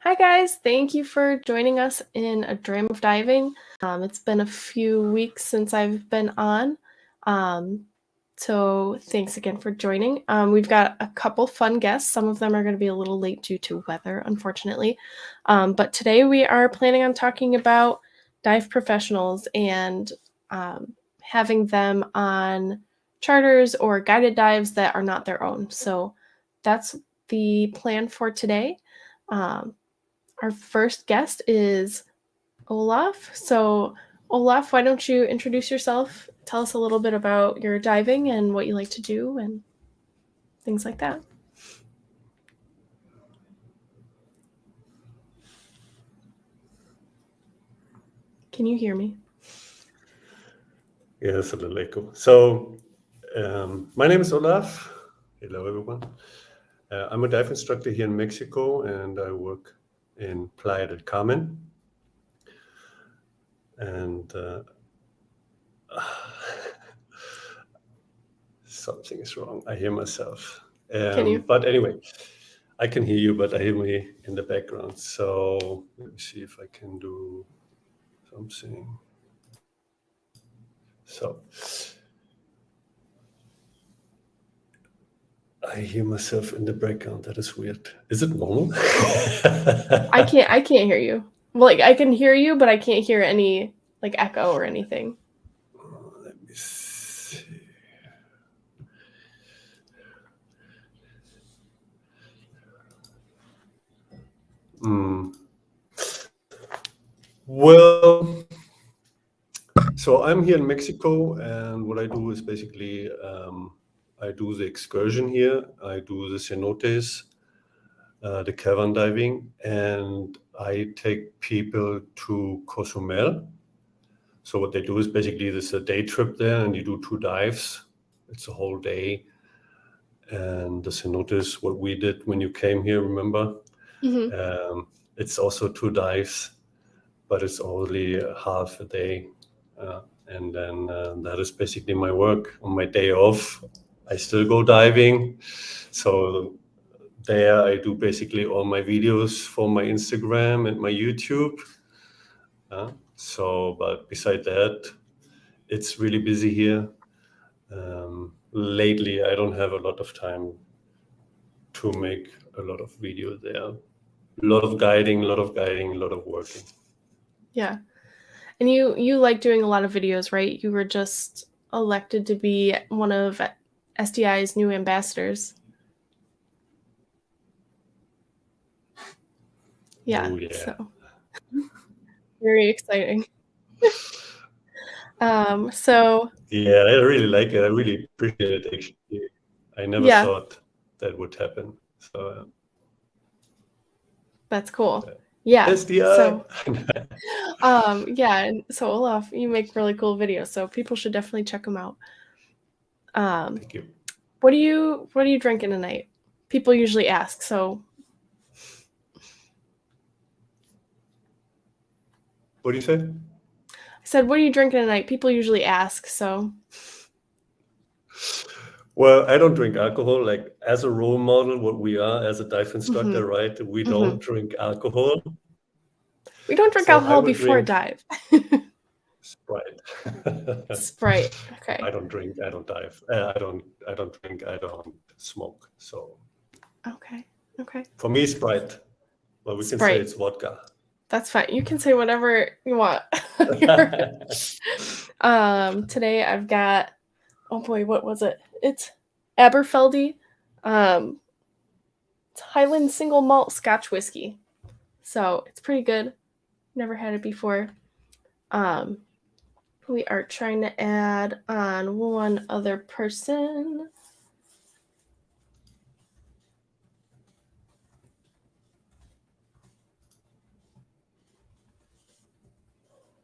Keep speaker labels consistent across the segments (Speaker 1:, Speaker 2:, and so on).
Speaker 1: Hi guys, thank you for joining us in A Dream of Diving. It's been a few weeks since I've been on, so thanks again for joining. We've got a couple fun guests. Some of them are going to be a little late due to weather, unfortunately. But today we are planning on talking about dive professionals and having them on charters or guided dives that are not their own. So that's the plan for today. Our first guest is Olaf. So, Olaf, why don't you introduce yourself? Tell us a little bit about your diving and what you like to do and things like that. Can you hear me?
Speaker 2: Yeah, that's a little echo. So, my name is Olaf. Hello, everyone. I'm a dive instructor here in Mexico, and I work in Playa del Carmen. And something is wrong. I hear myself.
Speaker 1: Can you?
Speaker 2: But anyway, I can hear you, but I hear me in the background. So let me see if I can do something. So I hear myself in the background. That is weird. Is it normal?
Speaker 1: I can't hear you. Well, like I can hear you, but I can't hear any like echo or anything.
Speaker 2: Let me see. Well, so I'm here in Mexico, and what I do is basically I do the excursion here, I do the cenotes, the cavern diving, and I take people to Cozumel. So what they do is basically there's a day trip there, and you do 2 dives. It's a whole day. And the cenotes, what we did when you came here, remember?
Speaker 1: Mm-hmm.
Speaker 2: It's also 2 dives, but it's only half a day. And then that is basically my work. On my day off, I still go diving. So there I do basically all my videos for my Instagram and my YouTube. But beside that, it's really busy here. Lately, I don't have a lot of time to make a lot of videos there. A lot of guiding, a lot of working.
Speaker 1: Yeah. And you like doing a lot of videos, right? You were just elected to be one of SDI's new ambassadors. Yeah.
Speaker 2: Oh, yeah.
Speaker 1: So very exciting. So
Speaker 2: Yeah, I really like it. I really appreciate it, actually. I never
Speaker 1: yeah,
Speaker 2: thought that would happen. So,
Speaker 1: that's cool. Yeah.
Speaker 2: SDI.
Speaker 1: So yeah, and so Olaf, you make really cool videos, so people should definitely check them out.
Speaker 2: Thank you.
Speaker 1: What are you drinking tonight? People usually ask, so
Speaker 2: What do you say?
Speaker 1: I said, what are you drinking tonight? People usually ask, so
Speaker 2: Well, I don't drink alcohol. Like, as a role model, what we are as a dive instructor, right? We don't drink alcohol.
Speaker 1: We don't drink
Speaker 2: So I
Speaker 1: alcohol
Speaker 2: would
Speaker 1: before a
Speaker 2: drink
Speaker 1: dive.
Speaker 2: Sprite.
Speaker 1: Sprite. Okay.
Speaker 2: I don't drink. I don't dive. I don't drink. I don't smoke. So
Speaker 1: Okay. Okay.
Speaker 2: for me, Sprite. Well, we can say
Speaker 1: Sprite.
Speaker 2: it's vodka.
Speaker 1: That's fine. You can say whatever you want. Today I've got, oh boy, what was it? It's Aberfeldy. It's Highland single malt Scotch whiskey. So it's pretty good. Never had it before. We are trying to add on one other person.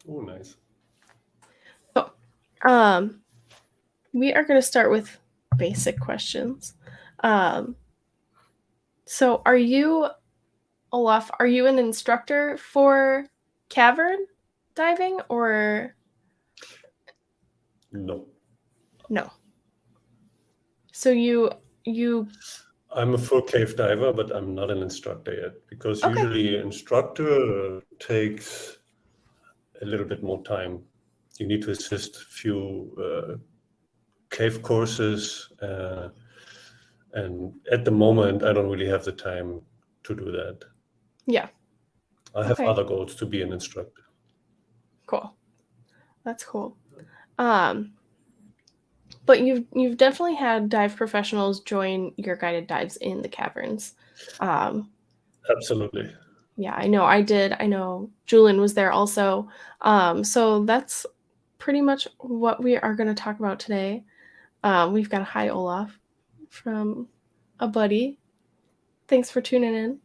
Speaker 2: Oh, nice.
Speaker 1: So, we are going to start with basic questions. So are you, Olaf, are you an instructor for cavern diving or
Speaker 2: No.
Speaker 1: no? So you
Speaker 2: I'm a full cave diver, but I'm not an instructor yet, because
Speaker 1: Okay.
Speaker 2: usually an instructor takes a little bit more time. You need to assist a few cave courses, and at the moment, I don't really have the time to do that.
Speaker 1: Yeah.
Speaker 2: I have
Speaker 1: Okay.
Speaker 2: other goals to be an instructor.
Speaker 1: Cool. That's cool. But you've definitely had dive professionals join your guided dives in the caverns.
Speaker 2: Absolutely.
Speaker 1: Yeah, I know I did. I know Julian was there also. So that's pretty much what we are going to talk about today. We've got a hi Olaf from a buddy. Thanks for tuning in.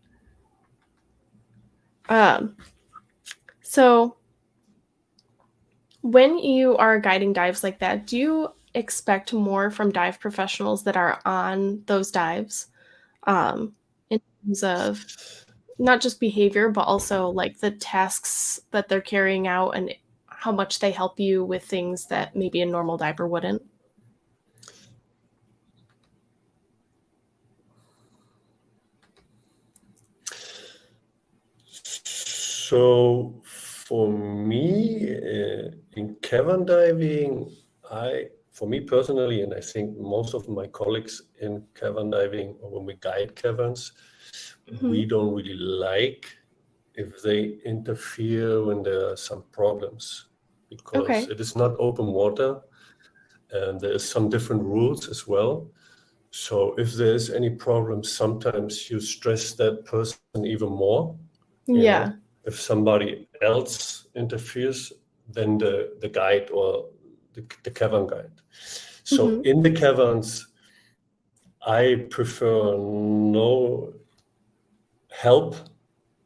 Speaker 1: So when you are guiding dives like that, do you expect more from dive professionals that are on those dives? In terms of not just behavior, but also like the tasks that they're carrying out and how much they help you with things that maybe a normal diver wouldn't.
Speaker 2: So for me, in cavern diving, for me personally, and I think most of my colleagues in cavern diving, or when we guide caverns, we don't really like if they interfere when there are some problems, because
Speaker 1: Okay.
Speaker 2: it is not open water and there is some different rules as well. So if there's any problem, sometimes you stress that person even more.
Speaker 1: Yeah.
Speaker 2: If somebody else interferes, then the guide or the cavern guide. So
Speaker 1: Mm-hmm.
Speaker 2: in the caverns, I prefer no help,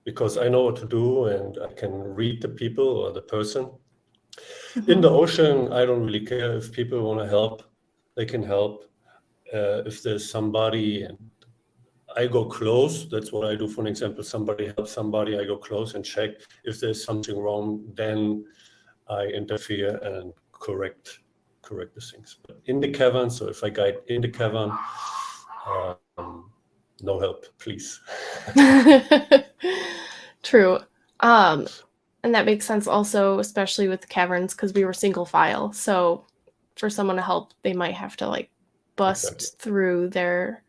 Speaker 2: because I know what to do and I can read the people or the person. In the ocean, I don't really care. If people want to help, they can help. If there's somebody and I go close, that's what I do. For an example, somebody helps somebody, I go close and check. If there's something wrong, then I interfere and correct the things. But in the cavern, so if I guide in the cavern, no help, please.
Speaker 1: True. And that makes sense also, especially with the caverns, because we were single file. So for someone to help, they might have to like bust
Speaker 2: Exactly.
Speaker 1: through their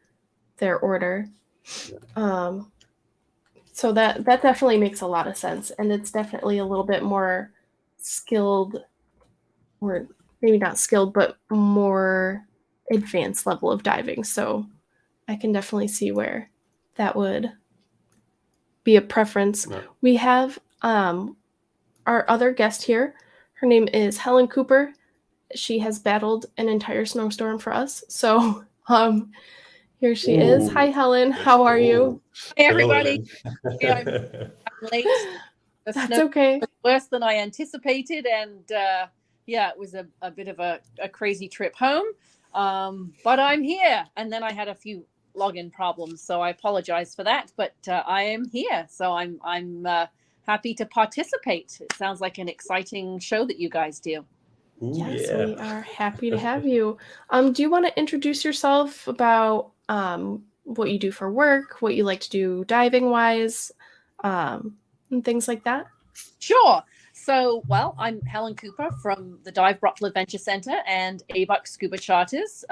Speaker 1: order.
Speaker 2: Yeah.
Speaker 1: So that definitely makes a lot of sense, and it's definitely a little bit more skilled, or maybe not skilled, but more advanced level of diving. So I can definitely see where that would be a preference.
Speaker 2: Yeah.
Speaker 1: We have our other guest here. Her name is Helen Cooper. She has battled an entire snowstorm for us. So here she is. Hi,
Speaker 2: Ooh,
Speaker 1: Helen.
Speaker 2: let's
Speaker 1: How are you?
Speaker 2: go.
Speaker 3: Hey
Speaker 2: Hello,
Speaker 3: everybody.
Speaker 2: Helen.
Speaker 3: Yeah, I'm late. The
Speaker 1: That's
Speaker 3: snow
Speaker 1: okay.
Speaker 3: was worse than I anticipated, and yeah, it was a bit of a crazy trip home. But I'm here, and then I had a few login problems, so I apologize for that. But I am here, so I'm happy to participate. It sounds like an exciting show that you guys do.
Speaker 2: Ooh,
Speaker 1: Yes,
Speaker 2: yeah.
Speaker 1: we are happy to have you. Do you want to introduce yourself about what you do for work, what you like to do diving wise, and things like that?
Speaker 3: Sure. So, well, I'm Helen Cooper from the Dive Brockville Adventure Center and ABUC Scuba Charters.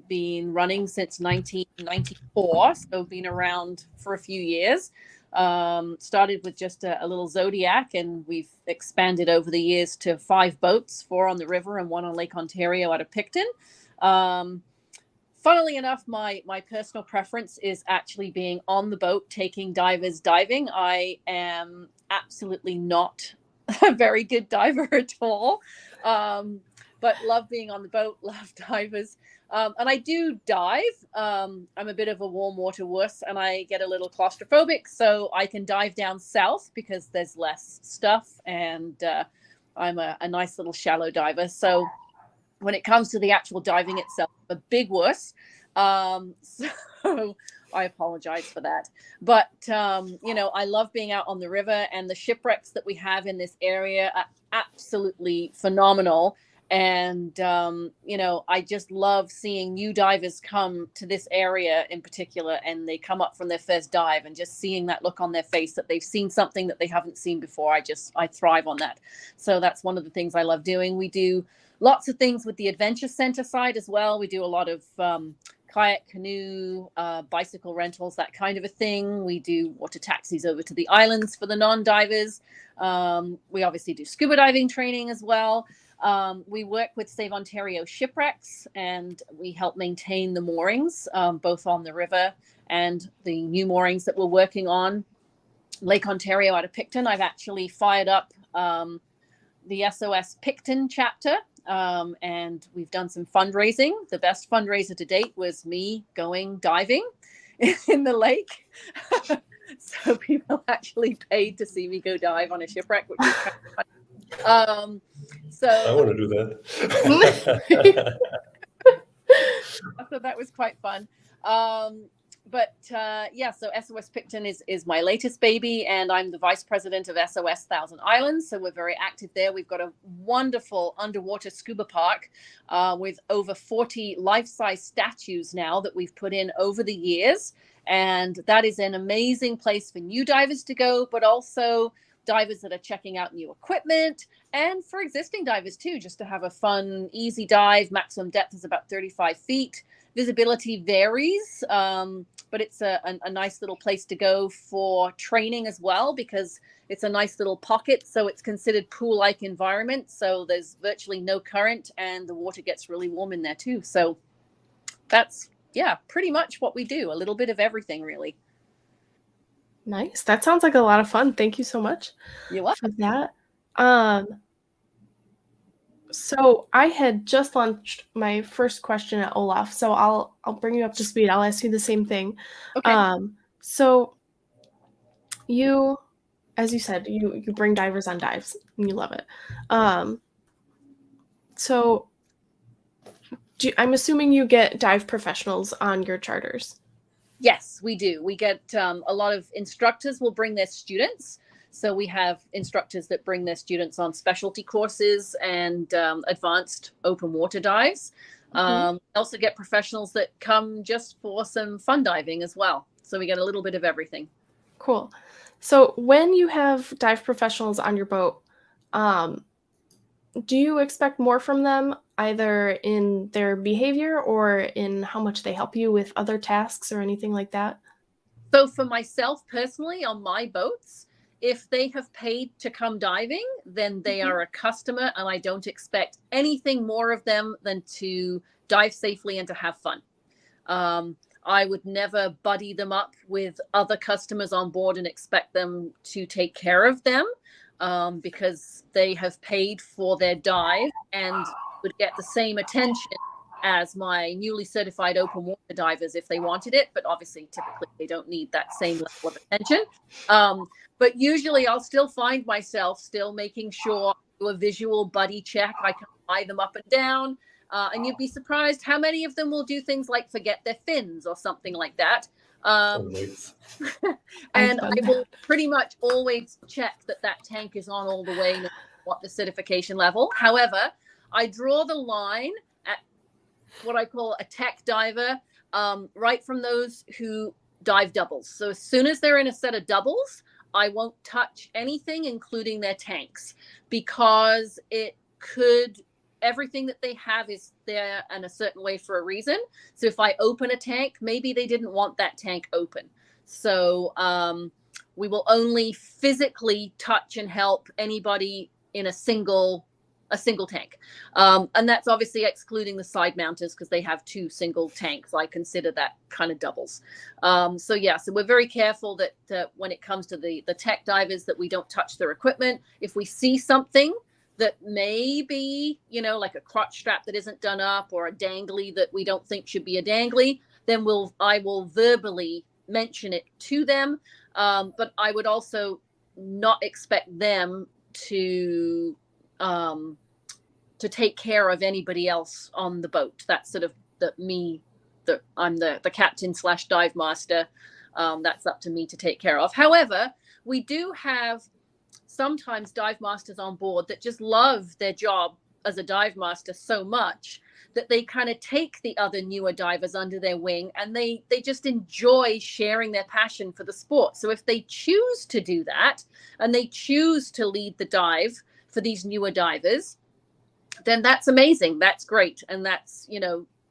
Speaker 3: Been running since 1994, so been around for a few years. Started with just a little Zodiac, and we've expanded over the years to 5 boats, 4 on the river and 1 on Lake Ontario out of Picton. Funnily enough, my personal preference is actually being on the boat, taking divers diving. I am absolutely not a very good diver at all, but love being on the boat, love divers. And I do dive. I'm a bit of a warm water wuss, and I get a little claustrophobic, so I can dive down south because there's less stuff, and I'm a nice little shallow diver. So when it comes to the actual diving itself, I'm a big wuss. So I apologize for that. But, I love being out on the river, and the shipwrecks that we have in this area are absolutely phenomenal. And, you know, I just love seeing new divers come to this area in particular, and they come up from their first dive, and just seeing that look on their face that they've seen something that they haven't seen before. I thrive on that. So that's one of the things I love doing. We do lots of things with the adventure center side as well. We do a lot of kayak, canoe, bicycle rentals, that kind of a thing. We do water taxis over to the islands for the non-divers. We obviously do scuba diving training as well. We work with Save Ontario Shipwrecks, and we help maintain the moorings, both on the river and the new moorings that we're working on. Lake Ontario out of Picton, I've actually fired up the SOS Picton chapter, and we've done some fundraising. The best fundraiser to date was me going diving in the lake. So people actually paid to see me go dive on a shipwreck, which is kind of fun. So
Speaker 2: I want to do that.
Speaker 3: So that was quite fun. Yeah, so SOS Picton is my latest baby, and I'm the vice president of SOS Thousand Islands. So we're very active there. We've got a wonderful underwater scuba park with over 40 life-size statues now that we've put in over the years. And that is an amazing place for new divers to go, but also divers that are checking out new equipment, and for existing divers too, just to have a fun, easy dive. Maximum depth is about 35 feet. Visibility varies, but it's a nice little place to go for training as well, because it's a nice little pocket. So it's considered pool-like environment. So there's virtually no current, and the water gets really warm in there too. So that's, yeah, pretty much what we do. A little bit of everything, really.
Speaker 1: Nice. That sounds like a lot of fun. Thank you so much
Speaker 3: You're welcome.
Speaker 1: for that. So I had just launched my first question at Olaf, so I'll bring you up to speed. I'll ask you the same thing.
Speaker 3: Okay.
Speaker 1: So you, as you said, you bring divers on dives, and you love it. So I'm assuming you get dive professionals on your charters.
Speaker 3: Yes, we do. We get a lot of instructors will bring their students. So we have instructors that bring their students on specialty courses and advanced open water dives. Also get professionals that come just for some fun diving as well. So we get a little bit of everything.
Speaker 1: Cool. So when you have dive professionals on your boat, do you expect more from them, either in their behavior or in how much they help you with other tasks or anything like that?
Speaker 3: So for myself personally, on my boats, if they have paid to come diving, then they are a customer, and I don't expect anything more of them than to dive safely and to have fun. I would never buddy them up with other customers on board and expect them to take care of them, because they have paid for their dive and would get the same attention as my newly certified open water divers if they wanted it. But obviously, typically, they don't need that same level of attention. But usually I'll still find myself still making sure I do a visual buddy check. I can eye them up and down. And you'd be surprised how many of them will do things like forget their fins or something like that. And I will pretty much always check that tank is on all the way, no matter what the certification level. However, I draw the line at what I call a tech diver, right from those who dive doubles. So as soon as they're in a set of doubles, I won't touch anything, including their tanks, because everything that they have is there in a certain way for a reason. So if I open a tank, maybe they didn't want that tank open. So we will only physically touch and help anybody in a single tank. And that's obviously excluding the side mounters, because they have 2 single tanks. I consider that kind of doubles. So we're very careful that when it comes to the tech divers, that we don't touch their equipment. If we see something that may be, like a crotch strap that isn't done up, or a dangly that we don't think should be a dangly, then I will verbally mention it to them. But I would also not expect them to take care of anybody else on the boat. That's sort of I'm the captain / dive master. That's up to me to take care of. However, we do have sometimes dive masters on board that just love their job as a dive master so much that they kind of take the other newer divers under their wing, and they just enjoy sharing their passion for the sport. So if they choose to do that and they choose to lead the dive for these newer divers, then that's amazing. That's great. And that's,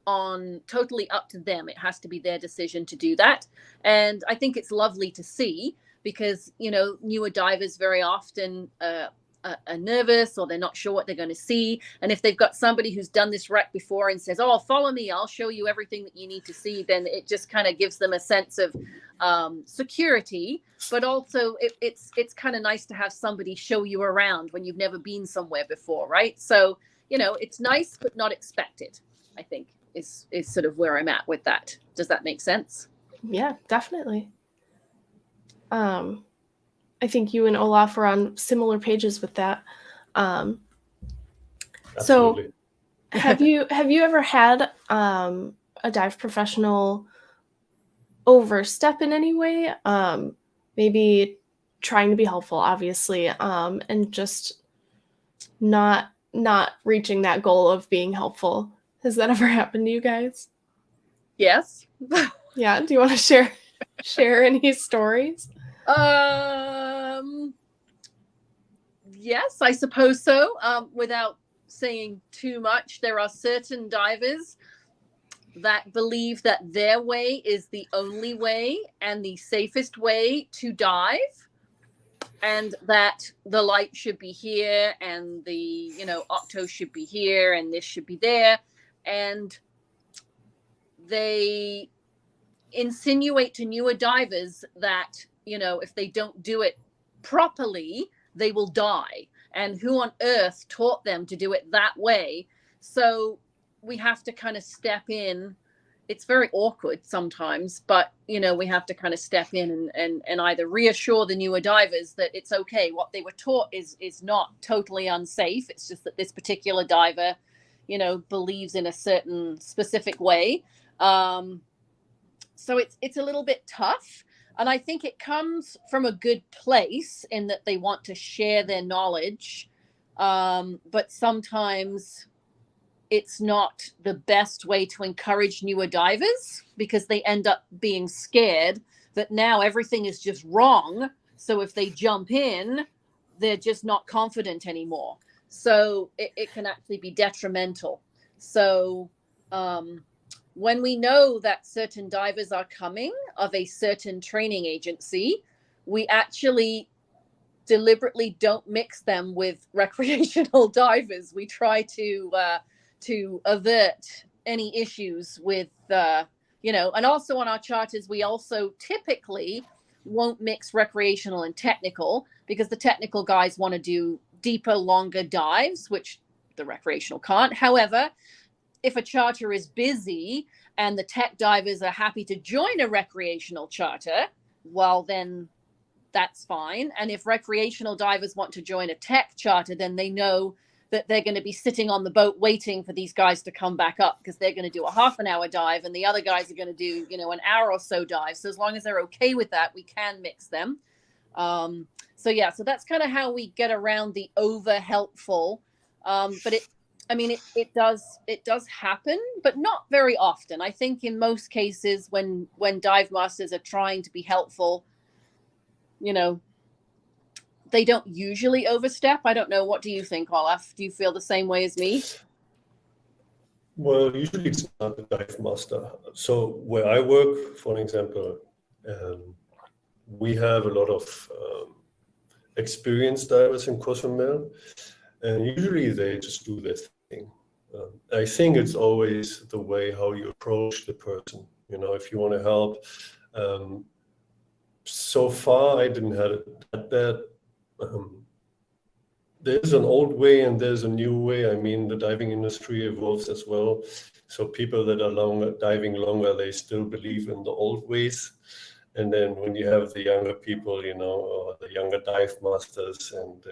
Speaker 3: on totally up to them. It has to be their decision to do that. And I think it's lovely to see, because, newer divers very often are nervous, or they're not sure what they're going to see. And if they've got somebody who's done this wreck before and says, oh, follow me, I'll show you everything that you need to see, then it just kind of gives them a sense of security. But also it's kind of nice to have somebody show you around when you've never been somewhere before, right? So, it's nice, but not expected, I think, is sort of where I'm at with that. Does that make sense?
Speaker 1: Yeah, definitely. I think you and Olaf are on similar pages with that. So have you ever had a dive professional overstep in any way? Maybe trying to be helpful, obviously, and just not reaching that goal of being helpful. Has that ever happened to you guys?
Speaker 3: Yes.
Speaker 1: Yeah. Do you want to share any stories?
Speaker 3: Yes, I suppose so. Without saying too much, there are certain divers that believe that their way is the only way and the safest way to dive, and that the light should be here, and the, octo should be here, and this should be there. And they insinuate to newer divers that, if they don't do it properly, they will die. And who on earth taught them to do it that way? So we have to kind of step in. It's very awkward sometimes, but, we have to kind of step in and either reassure the newer divers that it's okay. What they were taught is not totally unsafe. It's just that this particular diver, believes in a certain specific way. So it's a little bit tough. And I think it comes from a good place in that they want to share their knowledge. But sometimes it's not the best way to encourage newer divers, because they end up being scared that now everything is just wrong. So if they jump in, they're just not confident anymore. So it can actually be detrimental. So when we know that certain divers are coming of a certain training agency, we actually deliberately don't mix them with recreational divers. We try to avert any issues with, and also on our charters, we also typically won't mix recreational and technical, because the technical guys want to do deeper, longer dives, which the recreational can't. However, if a charter is busy and the tech divers are happy to join a recreational charter, well, then that's fine. And if recreational divers want to join a tech charter, then they know that they're going to be sitting on the boat waiting for these guys to come back up, because they're going to do a half an hour dive and the other guys are going to do, an hour or so dive. So as long as they're okay with that, we can mix them. So that's kind of how we get around the over helpful. But it does happen, but not very often. I think in most cases when dive masters are trying to be helpful, they don't usually overstep. I don't know. What do you think, Olaf? Do you feel the same way as me?
Speaker 2: Well, usually it's not the dive master. So where I work, for an example, we have a lot of experienced divers in Cozumel, and usually they just do their thing. I think it's always the way how you approach the person. If you want to help. So far, I didn't have it that bad. There's an old way and there's a new way. I mean, the diving industry evolves as well. So people that are diving longer, they still believe in the old ways. And then when you have the younger people, or the younger dive masters and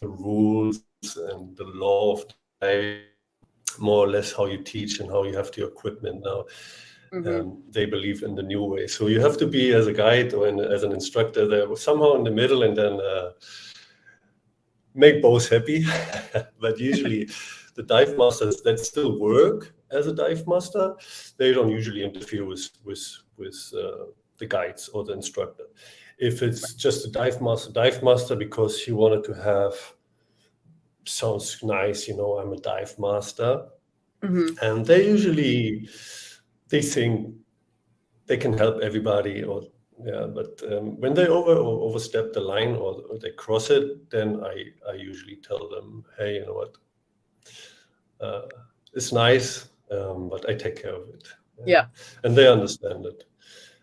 Speaker 2: the rules and the law of dive, more or less how you teach and how you have the equipment now. They believe in the new way. So you have to be, as a guide or as an instructor, there somehow in the middle, and then make both happy. But usually the dive masters that still work as a dive master, they don't usually interfere with the guides or the instructor. If it's just a dive master because he wanted to have, sounds nice, I'm a dive master. And they usually, they think they can help everybody, but when they overstep the line or they cross it, then I usually tell them, hey, you know what, it's nice, but I take care of it.
Speaker 3: Yeah.
Speaker 2: And they understand it.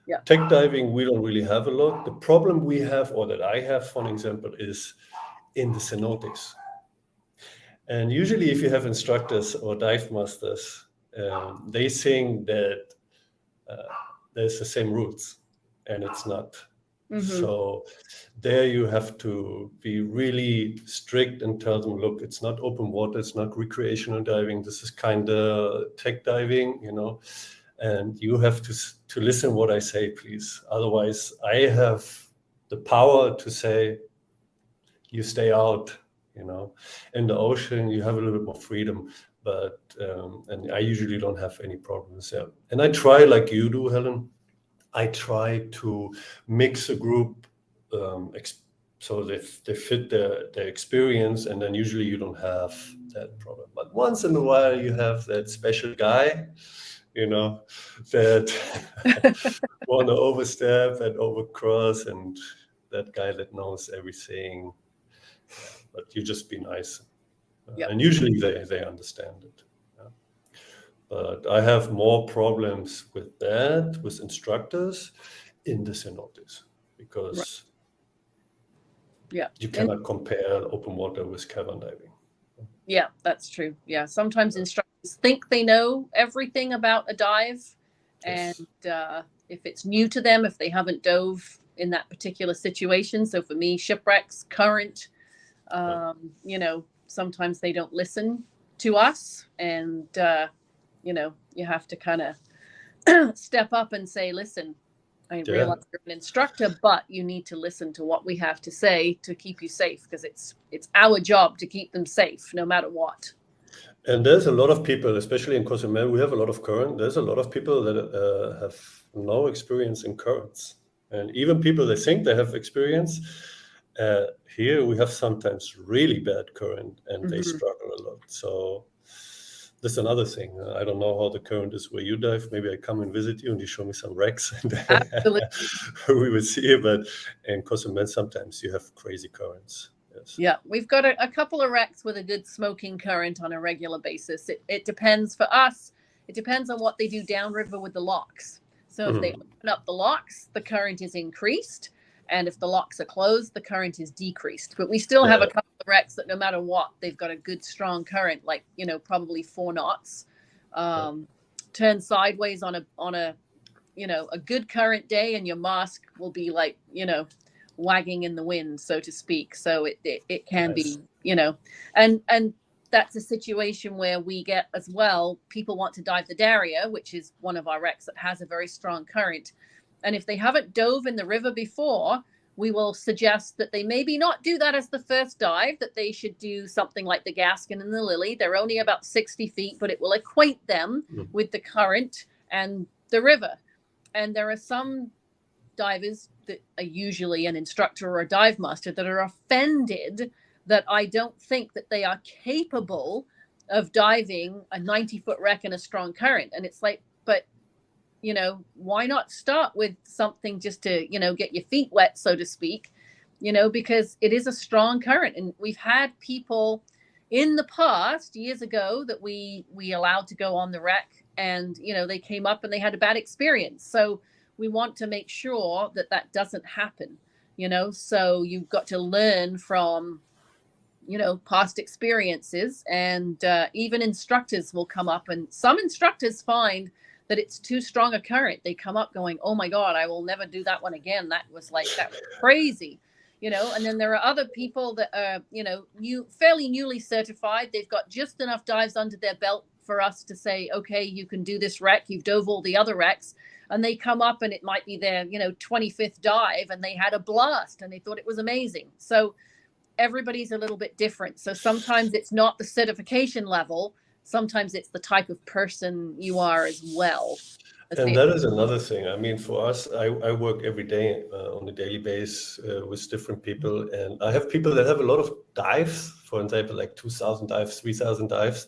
Speaker 3: Yeah.
Speaker 2: Tech diving, we don't really have a lot. The problem we have, or that I have, for example, is in the cenotes. And usually if you have instructors or dive masters, they think that there's the same rules, and it's not. So there you have to be really strict and tell them, look, it's not open water, it's not recreational diving, this is kind of tech diving, and you have to listen what I say, please. Otherwise, I have the power to say, you stay out. In the ocean, you have a little bit more freedom, but and I usually don't have any problems. Yeah, and I try, like you do, Helen. I try to mix a group so they fit their experience, and then usually you don't have that problem. But once in a while, you have that special guy, that want to overstep and overcross, and that guy that knows everything. But you just be nice. And usually they understand it. But I have more problems with that, with instructors in the cenotes, because you cannot compare open water with cavern diving.
Speaker 3: Yeah, that's true. Yeah, sometimes instructors think they know everything about a dive. Yes. And if it's new to them, if they haven't dove in that particular situation. So for me, shipwrecks, current, sometimes they don't listen to us, and you have to kind of step up and say, listen, I realize you're an instructor, but you need to listen to what we have to say to keep you safe, because it's our job to keep them safe no matter what.
Speaker 2: And there's a lot of people, especially in Cozumel, we have a lot of current. There's a lot of people that have no experience in currents, and even people that think they have experience. Here we have sometimes really bad current, and they struggle a lot. So that's another thing. I don't know how the current is where you dive. Maybe I come and visit you and you show me some wrecks, and we will see. But in Cozumel, sometimes you have crazy currents. Yes.
Speaker 3: Yeah, we've got a couple of wrecks with a good smoking current on a regular basis. It depends for us. It depends on what they do downriver with the locks. So if they open up the locks, the current is increased. And if the locks are closed, the current is decreased. But we still have a couple of wrecks that no matter what, they've got a good strong current, like, probably 4 knots. Turn sideways on a good current day, and your mast will be like, wagging in the wind, so to speak. So it can be, and that's a situation where we get as well, people want to dive the Daria, which is one of our wrecks that has a very strong current. And if they haven't dove in the river before, we will suggest that they maybe not do that as the first dive, that they should do something like the Gaskin and the Lily. They're only about 60 feet, but it will acquaint them with the current and the river. And there are some divers that are usually an instructor or a dive master that are offended that I don't think that they are capable of diving a 90-foot wreck in a strong current. And it's like, but why not start with something just to, get your feet wet, so to speak, because it is a strong current. And we've had people in the past, years ago, that we allowed to go on the wreck, and, they came up and they had a bad experience. So we want to make sure that doesn't happen, so you've got to learn from, past experiences. And even instructors will come up, and some instructors find that it's too strong a current. They come up going, oh my God, I will never do that one again. That was crazy, and then there are other people that are, fairly newly certified. They've got just enough dives under their belt for us to say, okay, you can do this wreck. You've dove all the other wrecks. And they come up and it might be their, 25th dive, and they had a blast and they thought it was amazing. So everybody's a little bit different. So sometimes it's not the certification level. Sometimes it's the type of person you are as well.
Speaker 2: And that is another thing. I mean, for us, I work every day on a daily basis with different people. And I have people that have a lot of dives, for example, like 2,000 dives, 3,000 dives.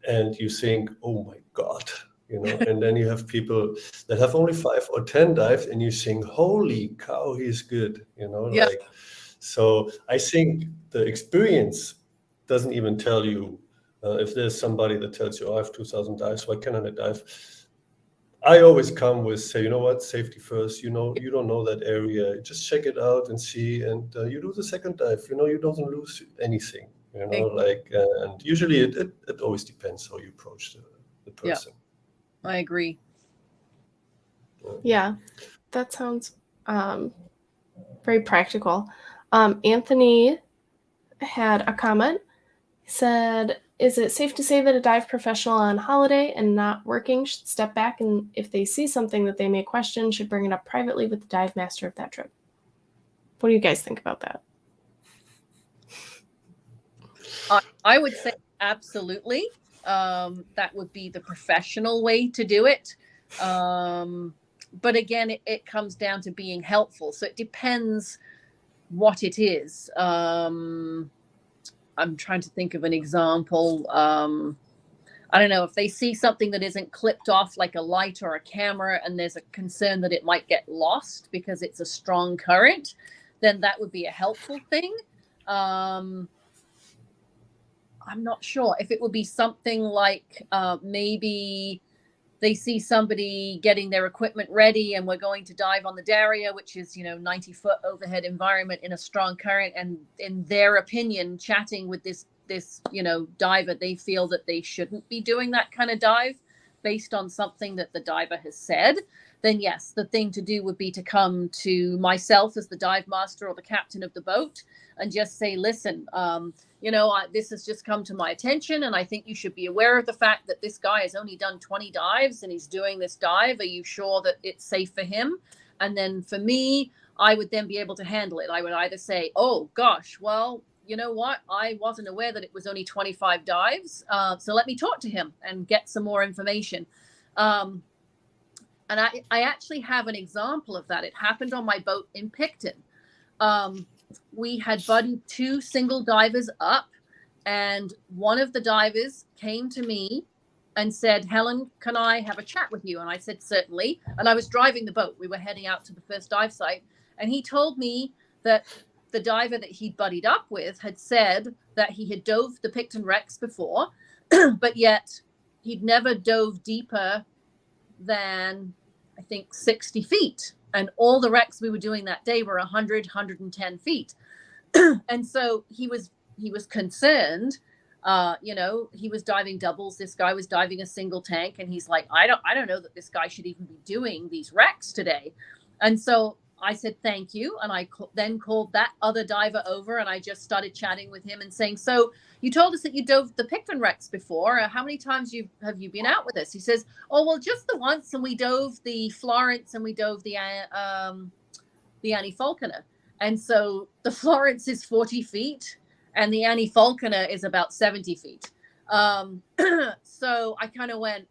Speaker 2: And you think, oh my God, you know, and then you have people that have only 5 or 10 dives and you think, holy cow, he's good, you know,
Speaker 3: Yeah.
Speaker 2: like, so I think the experience doesn't even tell you if there's somebody that tells you, oh, I have 2,000 dives, why can't I dive? I always come with, say, you know what, safety first, you know, you don't know that area, just check it out and see, and you do the second dive, you know, you don't lose anything, you know, like, and usually it always depends how you approach the person.
Speaker 3: Yeah, I agree.
Speaker 1: Yeah, that sounds very practical. Anthony had a comment. He said, is it safe to say that a dive professional on holiday and not working should step back, and if they see something that they may question, should bring it up privately with the dive master of that trip? What do you guys think about that?
Speaker 3: I would say absolutely. That would be the professional way to do it. But again, it comes down to being helpful. So it depends what it is. I'm trying to think of an example. I don't know, if they see something that isn't clipped off like a light or a camera and there's a concern that it might get lost because it's a strong current, then that would be a helpful thing. I'm not sure if it would be something like maybe they see somebody getting their equipment ready and we're going to dive on the Daria, which is, 90-foot overhead environment in a strong current. And in their opinion, chatting with this, diver, they feel that they shouldn't be doing that kind of dive based on something that the diver has said. Then yes, the thing to do would be to come to myself as the dive master or the captain of the boat and just say, listen, this has just come to my attention, and I think you should be aware of the fact that this guy has only done 20 dives and he's doing this dive. Are you sure that it's safe for him? And then for me, I would then be able to handle it. I would either say, oh gosh, well, you know what? I wasn't aware that it was only 25 dives. So let me talk to him and get some more information. And I actually have an example of that. It happened on my boat in Picton. We had buddied 2 single divers up, and one of the divers came to me and said, Helen, can I have a chat with you? And I said, certainly. And I was driving the boat. We were heading out to the first dive site. And he told me that the diver that he buddied up with had said that he had dove the Picton wrecks before, but yet he'd never dove deeper than, I think, 60 feet. And all the wrecks we were doing that day were 100, 110 feet. And so he was concerned. He was diving doubles. This guy was diving a single tank. And he's like, I don't know that this guy should even be doing these wrecks today. And so I said, thank you. And I then called that other diver over, and I just started chatting with him and saying, so you told us that you dove the Picton wrecks before. How many times have you been out with us? He says, oh, well, just the once. And we dove the Florence and we dove the Annie Falconer. And so the Florence is 40 feet and the Annie Falconer is about 70 feet. So I kind of went,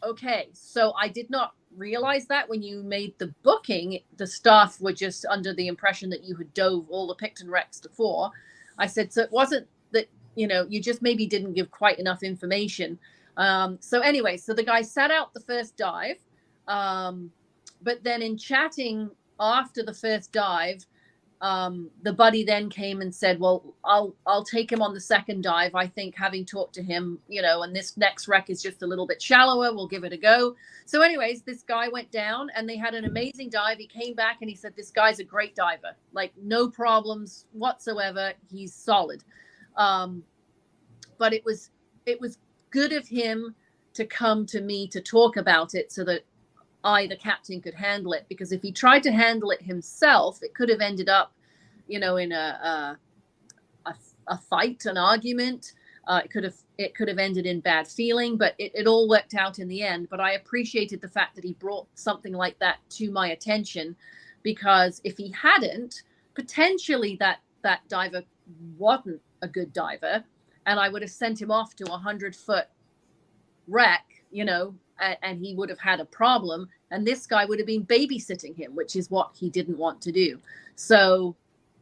Speaker 3: okay. So I did not realize that when you made the booking, the staff were just under the impression that you had dove all the Picton wrecks before. I said, so it wasn't that, you just maybe didn't give quite enough information. So anyway, so the guy sat out the first dive. But then in chatting after the first dive, the buddy then came and said, well, I'll take him on the second dive. I think having talked to him, and this next wreck is just a little bit shallower, we'll give it a go. So anyways, this guy went down and they had an amazing dive. He came back and he said, this guy's a great diver, like no problems whatsoever. He's solid. But it was good of him to come to me to talk about it so that I, the captain, could handle it, because if he tried to handle it himself, it could have ended up, in a fight, an argument. It could have ended in bad feeling, but it all worked out in the end. But I appreciated the fact that he brought something like that to my attention, because if he hadn't, potentially that that diver wasn't a good diver, and I would have sent him off to a 100-foot wreck, and he would have had a problem, and this guy would have been babysitting him, which is what he didn't want to do. So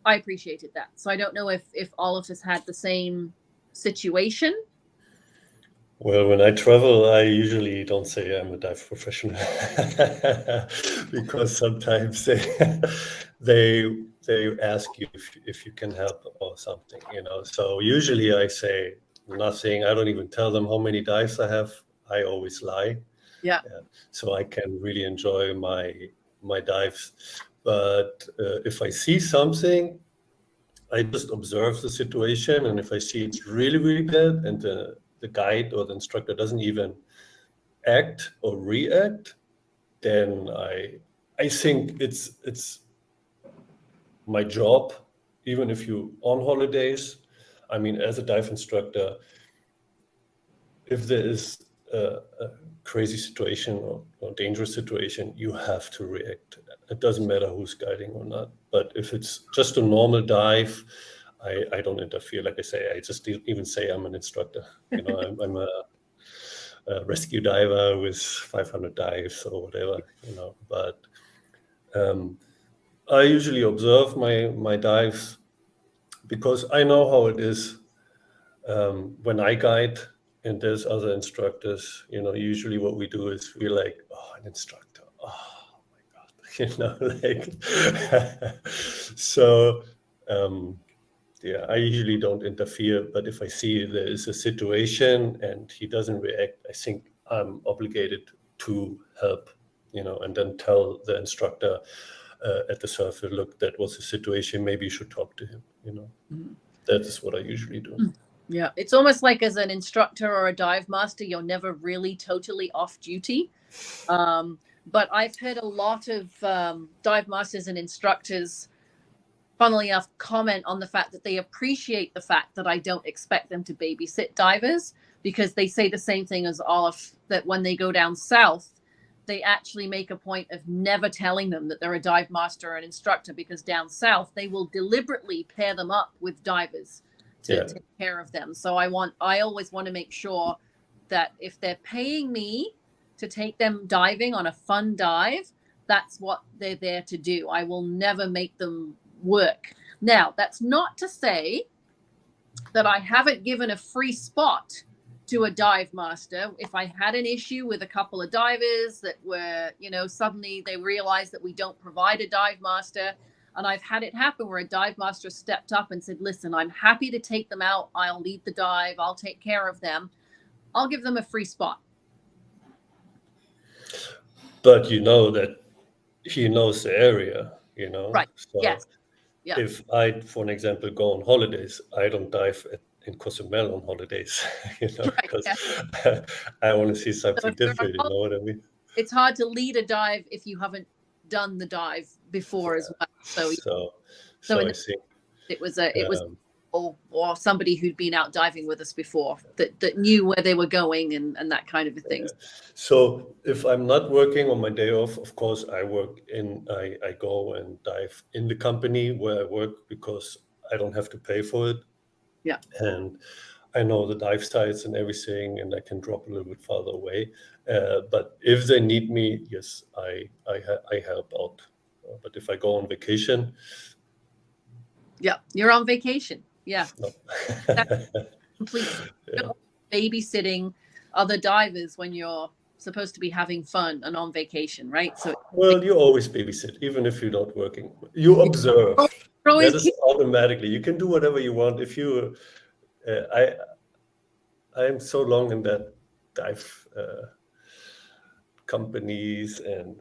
Speaker 3: I appreciated that. So I don't know if Olaf has had the same situation.
Speaker 2: Well, when I travel, I usually don't say I'm a dive professional because sometimes they ask you if you can help or something, So usually I say nothing. I don't even tell them how many dives I have. I always lie.
Speaker 3: Yeah.
Speaker 2: So I can really enjoy my dives. But if I see something, I just observe the situation, and if I see it's really, really bad, and the guide or the instructor doesn't even act or react, then I think it's my job, even if you're on holidays. I mean, as a dive instructor, if there is a crazy situation or dangerous situation, you have to react. It doesn't matter who's guiding or not. But if it's just a normal dive, I don't interfere. Like I say, I just even say I'm an instructor. I'm a rescue diver with 500 dives or whatever. But I usually observe my dives because I know how it is when I guide and there's other instructors. Usually what we do is we're like, oh, an instructor. Oh my God, so. Yeah, I usually don't interfere, but if I see there is a situation and he doesn't react, I think I'm obligated to help, and then tell the instructor at the surface, look, that was a situation, maybe you should talk to him,
Speaker 3: Mm-hmm.
Speaker 2: That is what I usually do.
Speaker 3: Yeah, it's almost like as an instructor or a dive master, you're never really totally off duty. But I've heard a lot of dive masters and instructors, funnily enough, comment on the fact that they appreciate the fact that I don't expect them to babysit divers, because they say the same thing as Olaf, that when they go down south, they actually make a point of never telling them that they're a dive master or an instructor, because down south, they will deliberately pair them up with divers to take care of them. So I always want to make sure that if they're paying me to take them diving on a fun dive, that's what they're there to do. I will never make them work. Now, that's not to say that I haven't given a free spot to a dive master. If I had an issue with a couple of divers that were, suddenly they realized that we don't provide a dive master, and I've had it happen where a dive master stepped up and said, listen, I'm happy to take them out. I'll lead the dive. I'll take care of them. I'll give them a free spot.
Speaker 2: But that he knows the area,
Speaker 3: Right.
Speaker 2: So
Speaker 3: yes. Yeah.
Speaker 2: If I, for an example, go on holidays, I don't dive in Cozumel on holidays, because I want to see something different, you know what I mean?
Speaker 3: It's hard to lead a dive if you haven't done the dive before as well. So
Speaker 2: I think
Speaker 3: it was or somebody who'd been out diving with us before that knew where they were going and that kind of a thing.
Speaker 2: So if I'm not working on my day off, of course I go and dive in the company where I work, because I don't have to pay for it.
Speaker 3: Yeah.
Speaker 2: And I know the dive sites and everything, and I can drop a little bit farther away. But if they need me, yes, I help out. But if I go on vacation,
Speaker 3: yeah, you're on vacation. Yeah,
Speaker 2: no.
Speaker 3: Completely. Babysitting other divers when you're supposed to be having fun and on vacation, right? So
Speaker 2: you always babysit, even if you're not working. You observe. That is automatically. You can do whatever you want. If you, I am so long in that dive companies and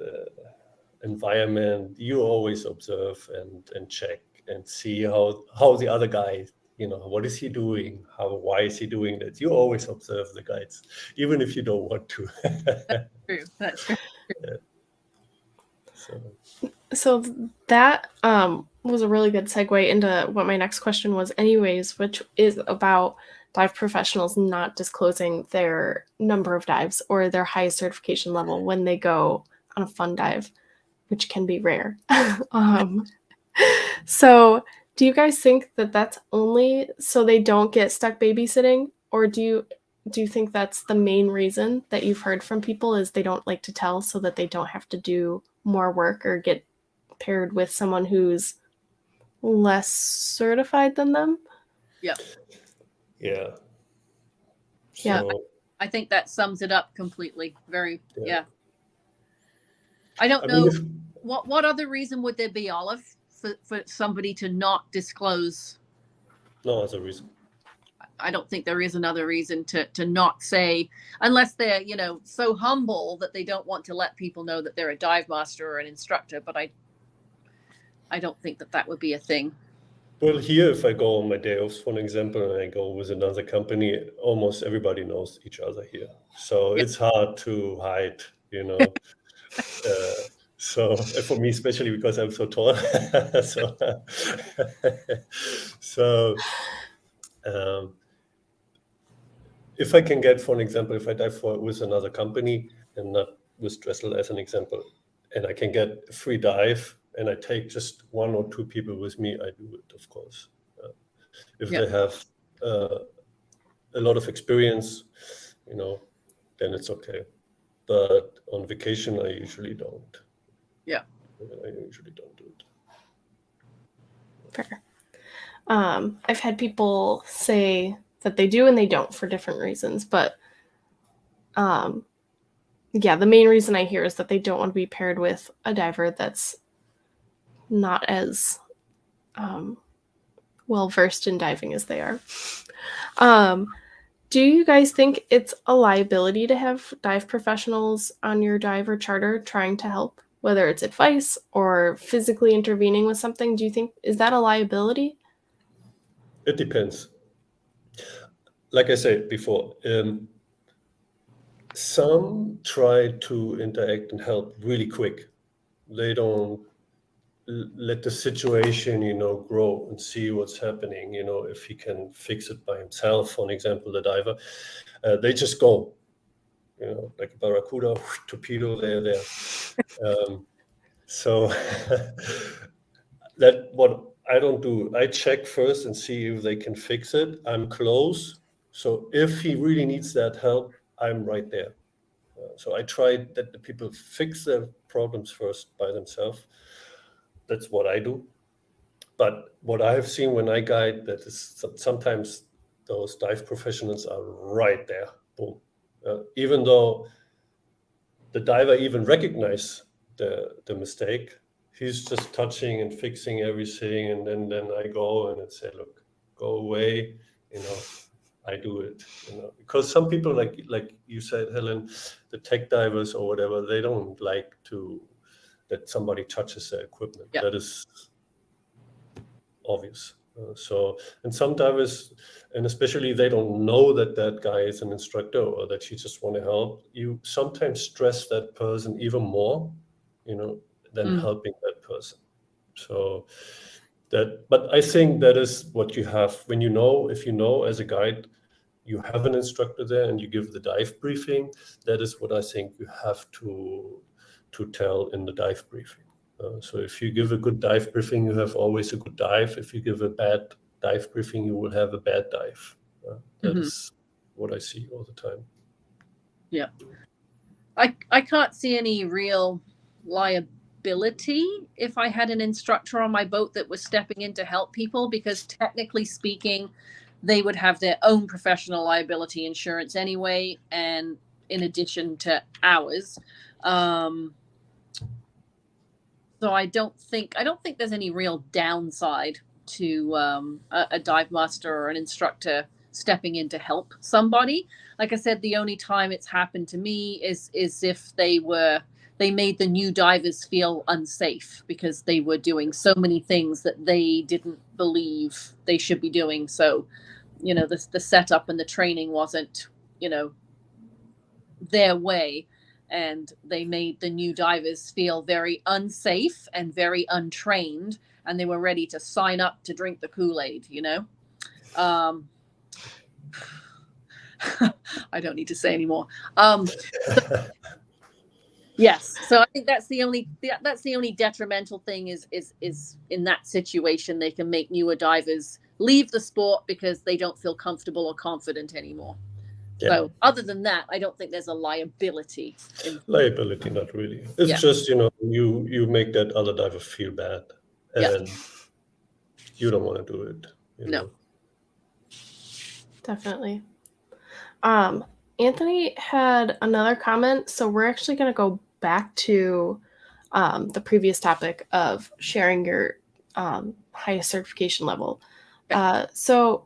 Speaker 2: environment. You always observe and check and see how the other guy, what is he doing? Why is he doing that? You always observe the guides, even if you don't want to.
Speaker 3: That's true.
Speaker 2: Yeah.
Speaker 1: So that was a really good segue into what my next question was anyways, which is about dive professionals not disclosing their number of dives or their highest certification level when they go on a fun dive, which can be rare. So Do you guys think that that's only so they don't get stuck babysitting, or do you think that's the main reason that you've heard from people is they don't like to tell so that they don't have to do more work or get paired with someone who's less certified than them?
Speaker 3: Yeah.
Speaker 2: Yeah.
Speaker 1: Yeah.
Speaker 2: So,
Speaker 3: I think that sums it up completely. Very,
Speaker 2: Yeah.
Speaker 3: yeah. I don't
Speaker 2: I
Speaker 3: know.
Speaker 2: mean, if,
Speaker 3: What other reason would there be, Olaf, for somebody to not disclose?
Speaker 2: no other reason.
Speaker 3: I don't think there is another reason to not say, unless they're, so humble that they don't want to let people know that they're a dive master or an instructor. But I don't think that would be a thing.
Speaker 2: Well, here, if I go on my day offs, for example, and I go with another company, almost everybody knows each other here. So
Speaker 3: Yeah.
Speaker 2: it's hard to hide, So for me, especially because I'm so tall. so if I can get, for example, if I dive with another company and not with Dressel as an example, and I can get a free dive and I take just one or two people with me, I do it, of course. If
Speaker 3: Yeah.
Speaker 2: they have a lot of experience, then it's okay. But on vacation, I usually don't.
Speaker 3: Yeah.
Speaker 2: I usually don't do it.
Speaker 1: Fair. I've had people say that they do and they don't for different reasons, but yeah, the main reason I hear is that they don't want to be paired with a diver that's not as well versed in diving as they are. Do you guys think it's a liability to have dive professionals on your dive or charter trying to help, whether it's advice or physically intervening with something? Do you think, is that a liability?
Speaker 2: It depends. Like I said before, some try to interact and help really quick. They don't let the situation, grow and see what's happening. If he can fix it by himself, for example, the diver, they just go, like a barracuda, torpedo, there. So that what I don't do. I check first and see if they can fix it. I'm close. So if he really needs that help, I'm right there. So I try that the people fix their problems first by themselves. That's what I do. But what I have seen when I guide, that is sometimes those dive professionals are right there. Boom. Even though the diver even recognize the mistake, he's just touching and fixing everything, and then I go and I say, look, go away, I do it, because some people, like you said, Helen, the tech divers or whatever, they don't like that somebody touches their equipment.
Speaker 3: Yeah.
Speaker 2: That is obvious. And some divers, and especially they don't know that guy is an instructor or that you just want to help. You sometimes stress that person even more, than helping that person. So but I think that is what you have when if you know as a guide, you have an instructor there and you give the dive briefing. That is what I think you have to tell in the dive briefing. So if you give a good dive briefing, you have always a good dive. If you give a bad dive briefing, you will have a bad dive. That is what I see all the time.
Speaker 3: Yeah. I can't see any real liability if I had an instructor on my boat that was stepping in to help people, because technically speaking, they would have their own professional liability insurance anyway, and in addition to ours. So I don't think there's any real downside to a dive master or an instructor stepping in to help somebody. Like I said, the only time it's happened to me is if they made the new divers feel unsafe because they were doing so many things that they didn't believe they should be doing. So, the setup and the training wasn't, their way. And they made the new divers feel very unsafe and very untrained, and they were ready to sign up to drink the Kool-Aid, I don't need to say anymore. Yes. So I think that's the only detrimental thing is in that situation they can make newer divers leave the sport because they don't feel comfortable or confident anymore.
Speaker 2: Yeah.
Speaker 3: So other than that, I don't think there's a liability.
Speaker 2: Liability, not really. It's just, you make that other diver feel bad, and you don't want to do it.
Speaker 3: No.
Speaker 1: Definitely. Anthony had another comment, so we're actually going to go back to the previous topic of sharing your highest certification level.
Speaker 3: Okay.
Speaker 1: So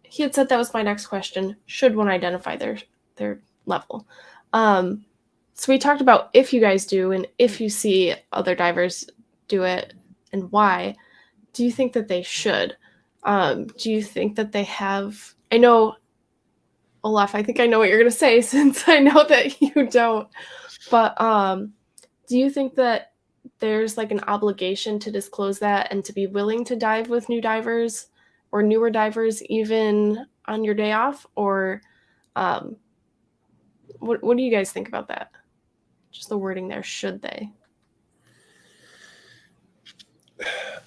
Speaker 1: he had said that was my next question. Should one identify their level? So we talked about if you guys do and if you see other divers do it and why. Do you think that they should? Do you think that they have? I know, Olaf, I think I know what you're going to say since I know that you don't. But do you think that there's like an obligation to disclose that and to be willing to dive with new divers or newer divers even on your day off? Or what do you guys think about that? Just the wording there, should they?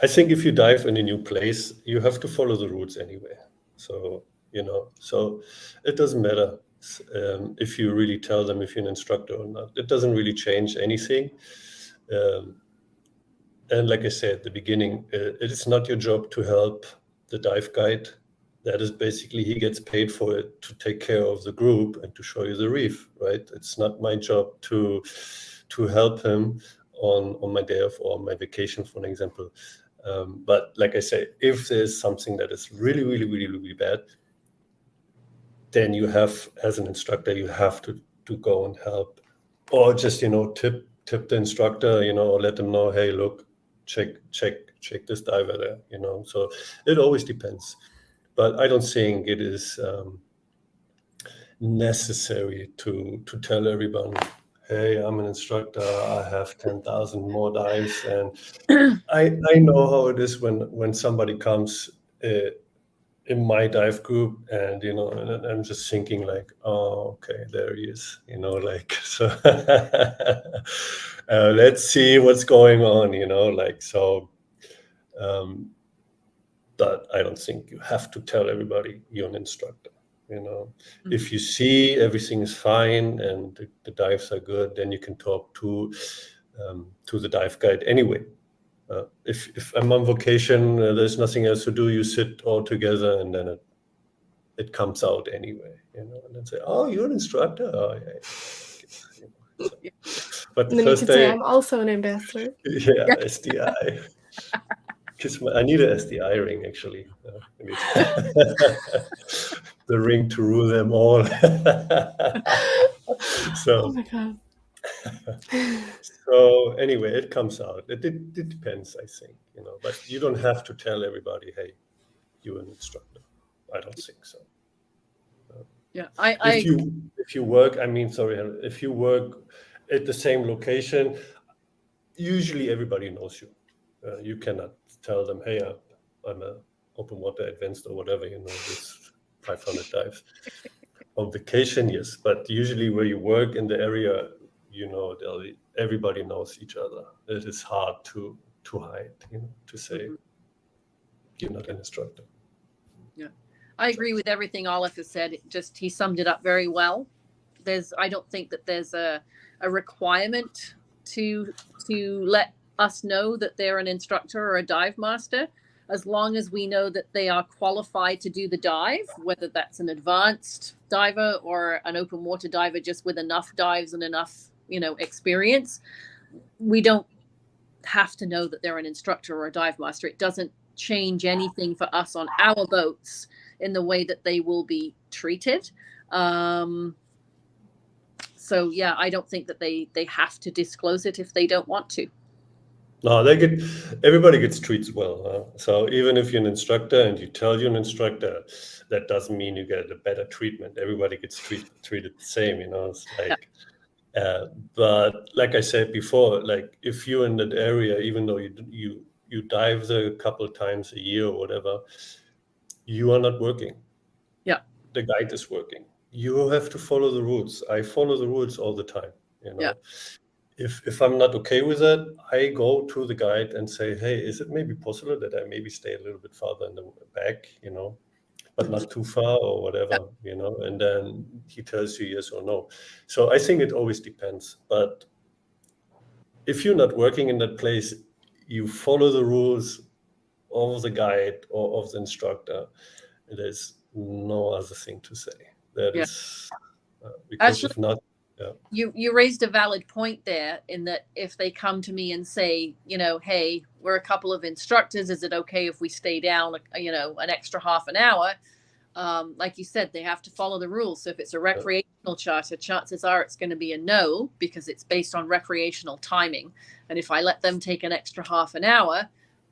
Speaker 2: I think if you dive in a new place, you have to follow the rules anyway. So, so it doesn't matter if you really tell them if you're an instructor or not. It doesn't really change anything. And like I said at the beginning, it is not your job to help the dive guide. That is basically, he gets paid for it to take care of the group and to show you the reef, right? It's not my job to help him on my day off or my vacation, for an example. But like I say, if there's something that is really, really, really, really bad, then you have, as an instructor, you have to go and help, or just tip the instructor, or let them know, hey, look, check this diver there, So it always depends, but I don't think it is necessary to tell everyone, hey, I'm an instructor, I have 10,000 more dives, and I know how it is when somebody comes in my dive group, and and I'm just thinking like, oh, okay, there he is, so let's see what's going on, so. But I don't think you have to tell everybody you're an instructor. If you see everything is fine and the dives are good, then you can talk to the dive guide anyway. If I'm on vacation, there's nothing else to do, you sit all together, and then it comes out anyway, and then say, oh, you're an instructor? Oh, yeah. But
Speaker 1: and then you could say, I'm also an ambassador.
Speaker 2: Yeah, SDI. I need an SDI ring, actually. I need the ring to rule them all.
Speaker 1: Oh my God.
Speaker 2: So anyway, it comes out. It depends, I think, but you don't have to tell everybody, hey, you're an instructor. I don't think so.
Speaker 3: Yeah,
Speaker 2: if you work, if you work at the same location, usually everybody knows you. You cannot tell them, hey, I'm a open water advanced or whatever, with 500 dives. On vacation, yes, but usually where you work in the area, everybody knows each other. It is hard to hide, to say you're not an instructor.
Speaker 3: Yeah, I agree with everything Olaf has said. He summed it up very well. I don't think that there's a requirement to let us know that they're an instructor or a dive master, as long as we know that they are qualified to do the dive, whether that's an advanced diver or an open water diver just with enough dives and enough experience. We don't have to know that they're an instructor or a dive master. It doesn't change anything for us on our boats in the way that they will be treated. So yeah, I don't think that they have to disclose it if they don't want to.
Speaker 2: No, everybody gets treated well. So even if you're an instructor and you tell you're an instructor, that doesn't mean you get a better treatment. Everybody gets treated the same, It's like, but like I said before, like if you're in that area, even though you dive there a couple of times a year or whatever, you are not working.
Speaker 3: Yeah,
Speaker 2: the guide is working. You have to follow the rules. I follow the rules all the time.
Speaker 3: Yeah.
Speaker 2: if I'm not okay with that, I go to the guide and say, hey, is it maybe possible that I maybe stay a little bit farther in the back, but not too far or whatever, and then he tells you yes or no. So I think it always depends. But if you're not working in that place, you follow the rules of the guide or of the instructor. There's no other thing to say. That is because
Speaker 3: Actually,
Speaker 2: if not,
Speaker 3: you raised a valid point there, in that if they come to me and say, hey, we're a couple of instructors, is it okay if we stay down, an extra half an hour? Like you said, they have to follow the rules. So if it's a recreational charter, chances are it's going to be a no, because it's based on recreational timing. And if I let them take an extra half an hour,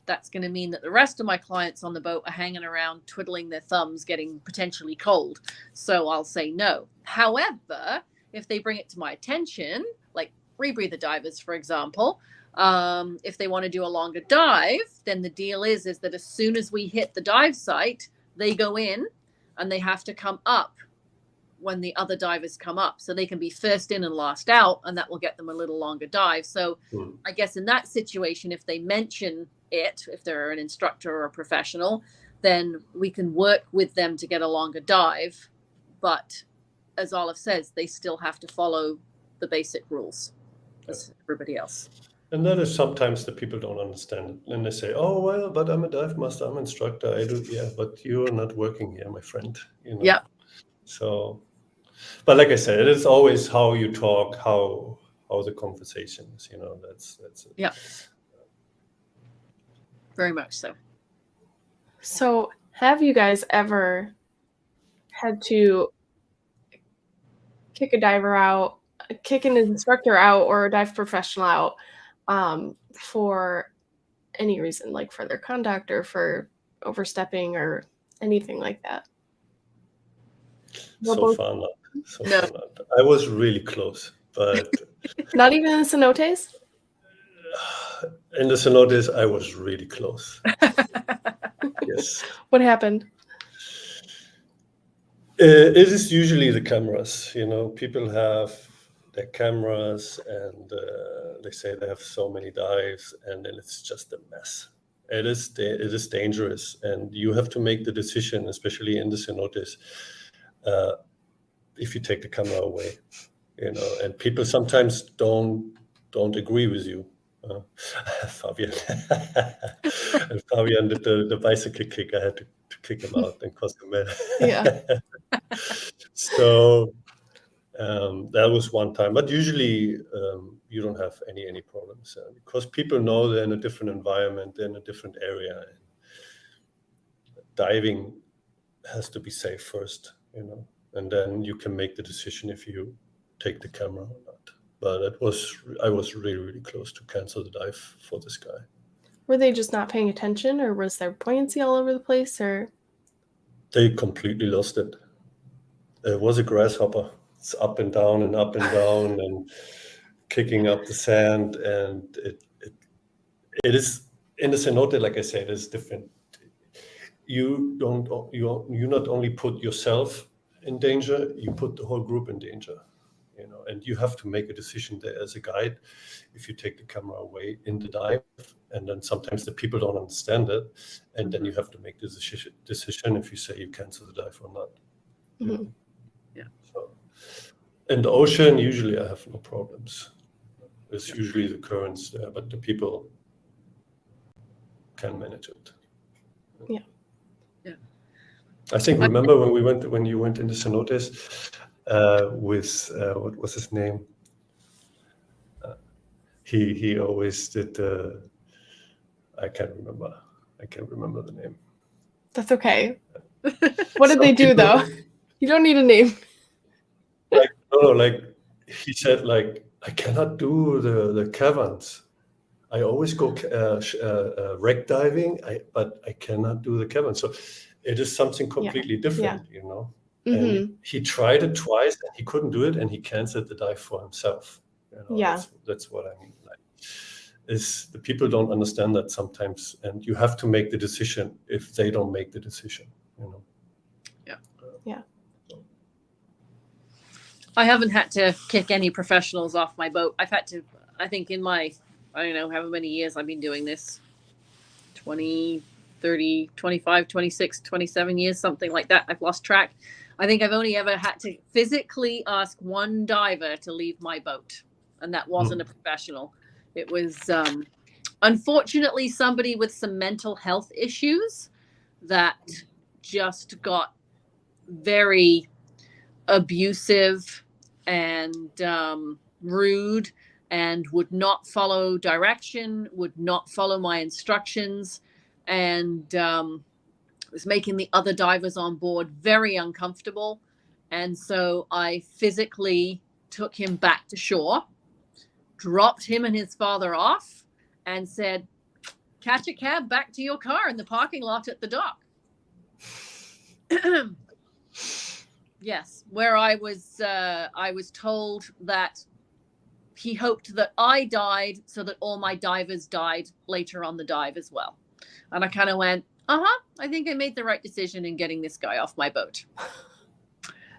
Speaker 3: that's going to mean that the rest of my clients on the boat are hanging around, twiddling their thumbs, getting potentially cold. So I'll say no. However, if they bring it to my attention, like rebreather divers, for example, if they want to do a longer dive, then the deal is that as soon as we hit the dive site, they go in and they have to come up when the other divers come up. So they can be first in and last out, and that will get them a little longer dive. So I guess in that situation, if they mention it, if they're an instructor or a professional, then we can work with them to get a longer dive. But as Olaf says, they still have to follow the basic rules as everybody else.
Speaker 2: And that is sometimes the people don't understand it. And they say, oh, well, but I'm a dive master, I'm an instructor. I do, yeah, but you're not working here, my friend.
Speaker 3: Yeah.
Speaker 2: So, but like I said, it is always how you talk, how the conversation is, that's it.
Speaker 3: Yeah. Very much so.
Speaker 1: So have you guys ever had to kick a diver out, kick an instructor out, or a dive professional out for any reason, like for their conduct or for overstepping or anything like that?
Speaker 2: So far not. I was really close, but
Speaker 1: not even in the cenotes?
Speaker 2: In the cenotes, I was really close. Yes.
Speaker 1: What happened?
Speaker 2: It is usually the cameras. People have their cameras, and they say they have so many dives, and then it's just a mess. It is dangerous, and you have to make the decision, especially in the cenotes, if you take the camera away. And people sometimes don't agree with you. Fabian did the bicycle kick. I had to kick him out and cost him a
Speaker 1: Yeah.
Speaker 2: So that was one time, but usually you don't have any problems because people know they're in a different environment, they're in a different area. And diving has to be safe first, and then you can make the decision if you take the camera or not. But I was really, really close to cancel the dive for this guy.
Speaker 1: Were they just not paying attention, or was there buoyancy all over the place, or?
Speaker 2: They completely lost it. It was a grasshopper. It's up and down and kicking up the sand. And it is, in the cenote, like I said, it is different. You not only put yourself in danger, you put the whole group in danger. And you have to make a decision there as a guide if you take the camera away in the dive, and then sometimes the people don't understand it, and then you have to make the decision if you say you cancel the dive or not.
Speaker 1: Mm-hmm.
Speaker 3: Yeah.
Speaker 2: So in the ocean, usually I have no problems. It's usually the currents there, but the people can manage it.
Speaker 1: Yeah.
Speaker 3: Yeah.
Speaker 2: I think, remember when you went into cenotes with what was his name? He always did. I can't remember the name.
Speaker 1: That's okay. What did they do though? You don't need a name.
Speaker 2: Like he said, like, I cannot do the caverns. I always go wreck diving, but I cannot do the caverns. So it is something completely different,
Speaker 1: Mm-hmm.
Speaker 2: And he tried it twice and he couldn't do it, and he canceled the dive for himself. That's what I mean. Like, is the people don't understand that sometimes, and you have to make the decision if they don't make the decision.
Speaker 1: Yeah.
Speaker 3: I haven't had to kick any professionals off my boat. I've had to I think in my, I don't know, however many years I've been doing this, 20, 30, 25, 26, 27 years, something like that. I've lost track. I think I've only ever had to physically ask one diver to leave my boat, and that wasn't a professional. It was unfortunately somebody with some mental health issues that just got very abusive and rude, and would not follow direction, would not follow my instructions, and was making the other divers on board very uncomfortable. And so I physically took him back to shore, dropped him and his father off, and said, catch a cab back to your car in the parking lot at the dock. Yes, where I was told that he hoped that I died so that all my divers died later on the dive as well. And I kind of went, I think I made the right decision in getting this guy off my boat.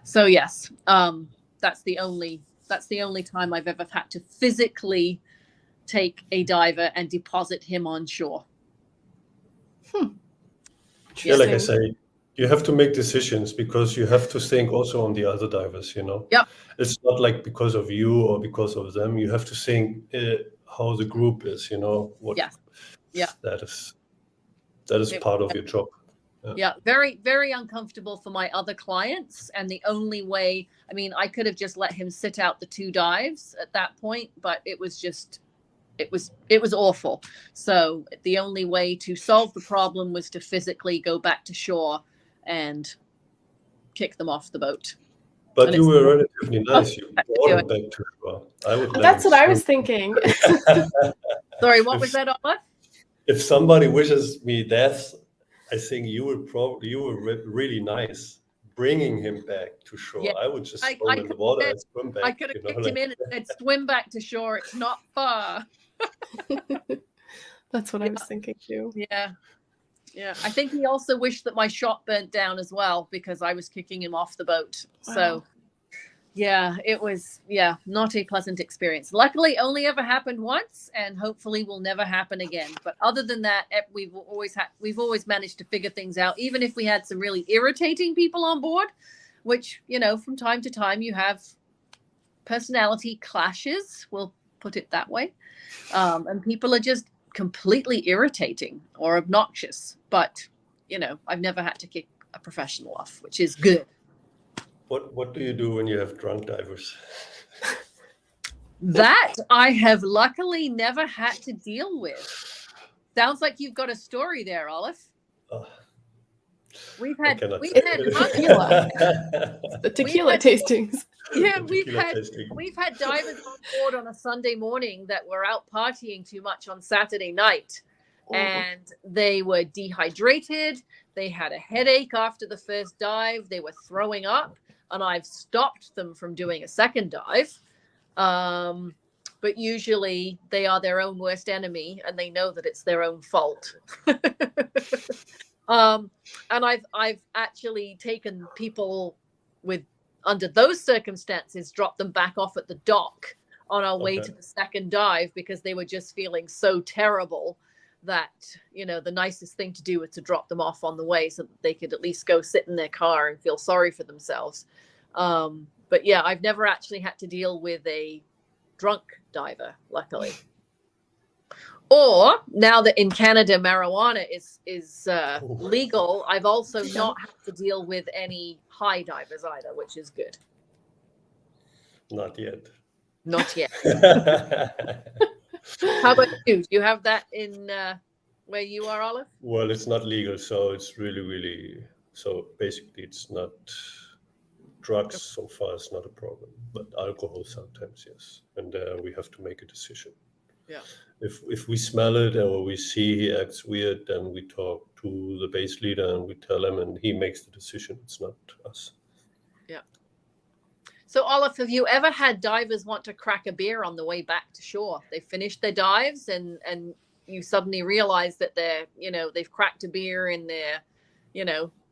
Speaker 3: So yes, that's the only time I've ever had to physically take a diver and deposit him on shore.
Speaker 2: Yeah, like I say, you have to make decisions because you have to think also on the other divers,
Speaker 3: Yep.
Speaker 2: It's not like because of you or because of them. You have to think how the group is, what.
Speaker 3: Yes. Yeah.
Speaker 2: That is part of your job.
Speaker 3: Yeah, very, very uncomfortable for my other clients. And the only way, I mean, I could have just let him sit out the 2 dives at that point, but it was awful. So the only way to solve the problem was to physically go back to shore and kick them off the boat.
Speaker 2: But you were relatively nice. You brought him back to shore.
Speaker 1: That's what I was thinking.
Speaker 3: Sorry, what was that, Olaf?
Speaker 2: If somebody wishes me death, I think you were really nice bringing him back to shore. Yeah, I would just throw him in the water and swim back.
Speaker 3: I could have kicked him in and said, swim back to shore. It's not far.
Speaker 1: That's what I was thinking too.
Speaker 3: Yeah. I think he also wished that my shop burnt down as well because I was kicking him off the boat. Wow. So yeah, it was, not a pleasant experience. Luckily, only ever happened once, and hopefully will never happen again. But other than that, we've always managed to figure things out, even if we had some really irritating people on board, which, from time to time you have personality clashes, we'll put it that way. And people are just completely irritating or obnoxious. But, I've never had to kick a professional off, which is good.
Speaker 2: What do you do when you have drunk divers?
Speaker 3: That I have luckily never had to deal with. Sounds like you've got a story there, Olaf. We've had
Speaker 1: tequila. The tequila tastings.
Speaker 3: Yeah, we've had divers on board on a Sunday morning that were out partying too much on Saturday night. And they were dehydrated. They had a headache after the first dive. They were throwing up. And I've stopped them from doing a second dive. But usually they are their own worst enemy and they know that it's their own fault. And I've actually taken people under those circumstances, dropped them back off at the dock on our way to the second dive because they were just feeling so terrible that, the nicest thing to do was to drop them off on the way so that they could at least go sit in their car and feel sorry for themselves. But yeah, I've never actually had to deal with a drunk diver, luckily. Or now that in Canada marijuana is legal, I've also not had to deal with any high divers either, which is good.
Speaker 2: Not yet.
Speaker 3: Not yet. How about you? Do you have that in where you are, Olaf?
Speaker 2: Well, it's not legal, so it's really, so basically it's not, drugs so far is not a problem, but alcohol sometimes, yes. And we have to make a decision.
Speaker 3: Yeah.
Speaker 2: If we smell it or we see he acts weird, then we talk to the base leader and we tell him and he makes the decision. It's not us.
Speaker 3: Yeah. So, Olaf, have you ever had divers want to crack a beer on the way back to shore? They finished their dives and you suddenly realize that they've cracked a beer in their,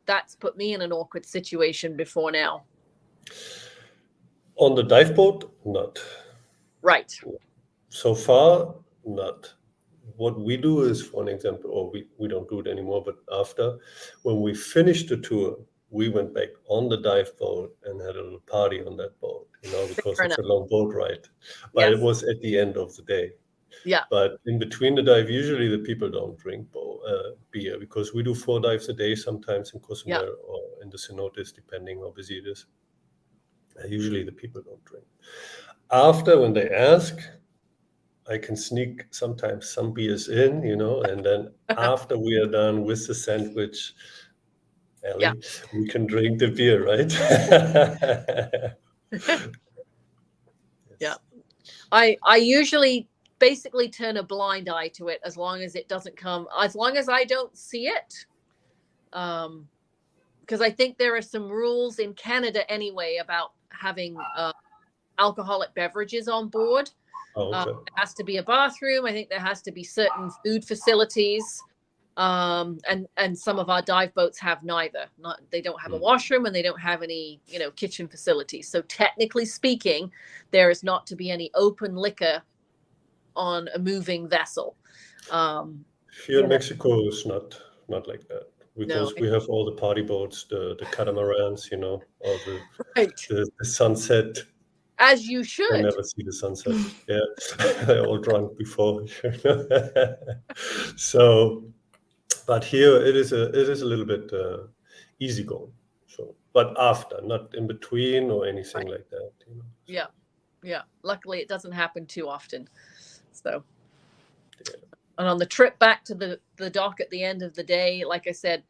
Speaker 3: that's put me in an awkward situation before now.
Speaker 2: On the dive boat, not.
Speaker 3: Right.
Speaker 2: So far, not. What we do is, for an example, or we don't do it anymore, but after, when we finished the tour, we went back on the dive boat and had a little party on that boat, because
Speaker 3: Fair
Speaker 2: it's a
Speaker 3: enough.
Speaker 2: long boat ride. But
Speaker 3: Yes.
Speaker 2: it was at the end of the day.
Speaker 3: Yeah.
Speaker 2: But in between the dive, usually the people don't drink beer, because we do 4 dives a day, sometimes in Cozumel or in the cenotes, depending how busy it is. Usually the people don't drink. After, when they ask, I can sneak sometimes some beers in, and then after we are done with the sandwich, Ellie, we can drink the beer, right?
Speaker 3: Yeah. I usually basically turn a blind eye to it as long as it doesn't come, as long as I don't see it. Because I think there are some rules in Canada anyway about having alcoholic beverages on board.
Speaker 2: Oh, okay.
Speaker 3: There has to be a bathroom. I think there has to be certain food facilities. And some of our dive boats have neither. They don't have a washroom and they don't have any, kitchen facilities. So technically speaking, there is not to be any open liquor on a moving vessel.
Speaker 2: Here in Mexico, it's not like that,
Speaker 3: No.
Speaker 2: because we have all the party boats, the catamarans, all
Speaker 3: Right.
Speaker 2: the sunset.
Speaker 3: As you should.
Speaker 2: I never see the sunset. Yeah, all drunk before. So, but here it is a little bit easygoing. So, but after, not in between or anything like that.
Speaker 3: Yeah. Luckily, it doesn't happen too often. So, and on the trip back to the dock at the end of the day, like I said,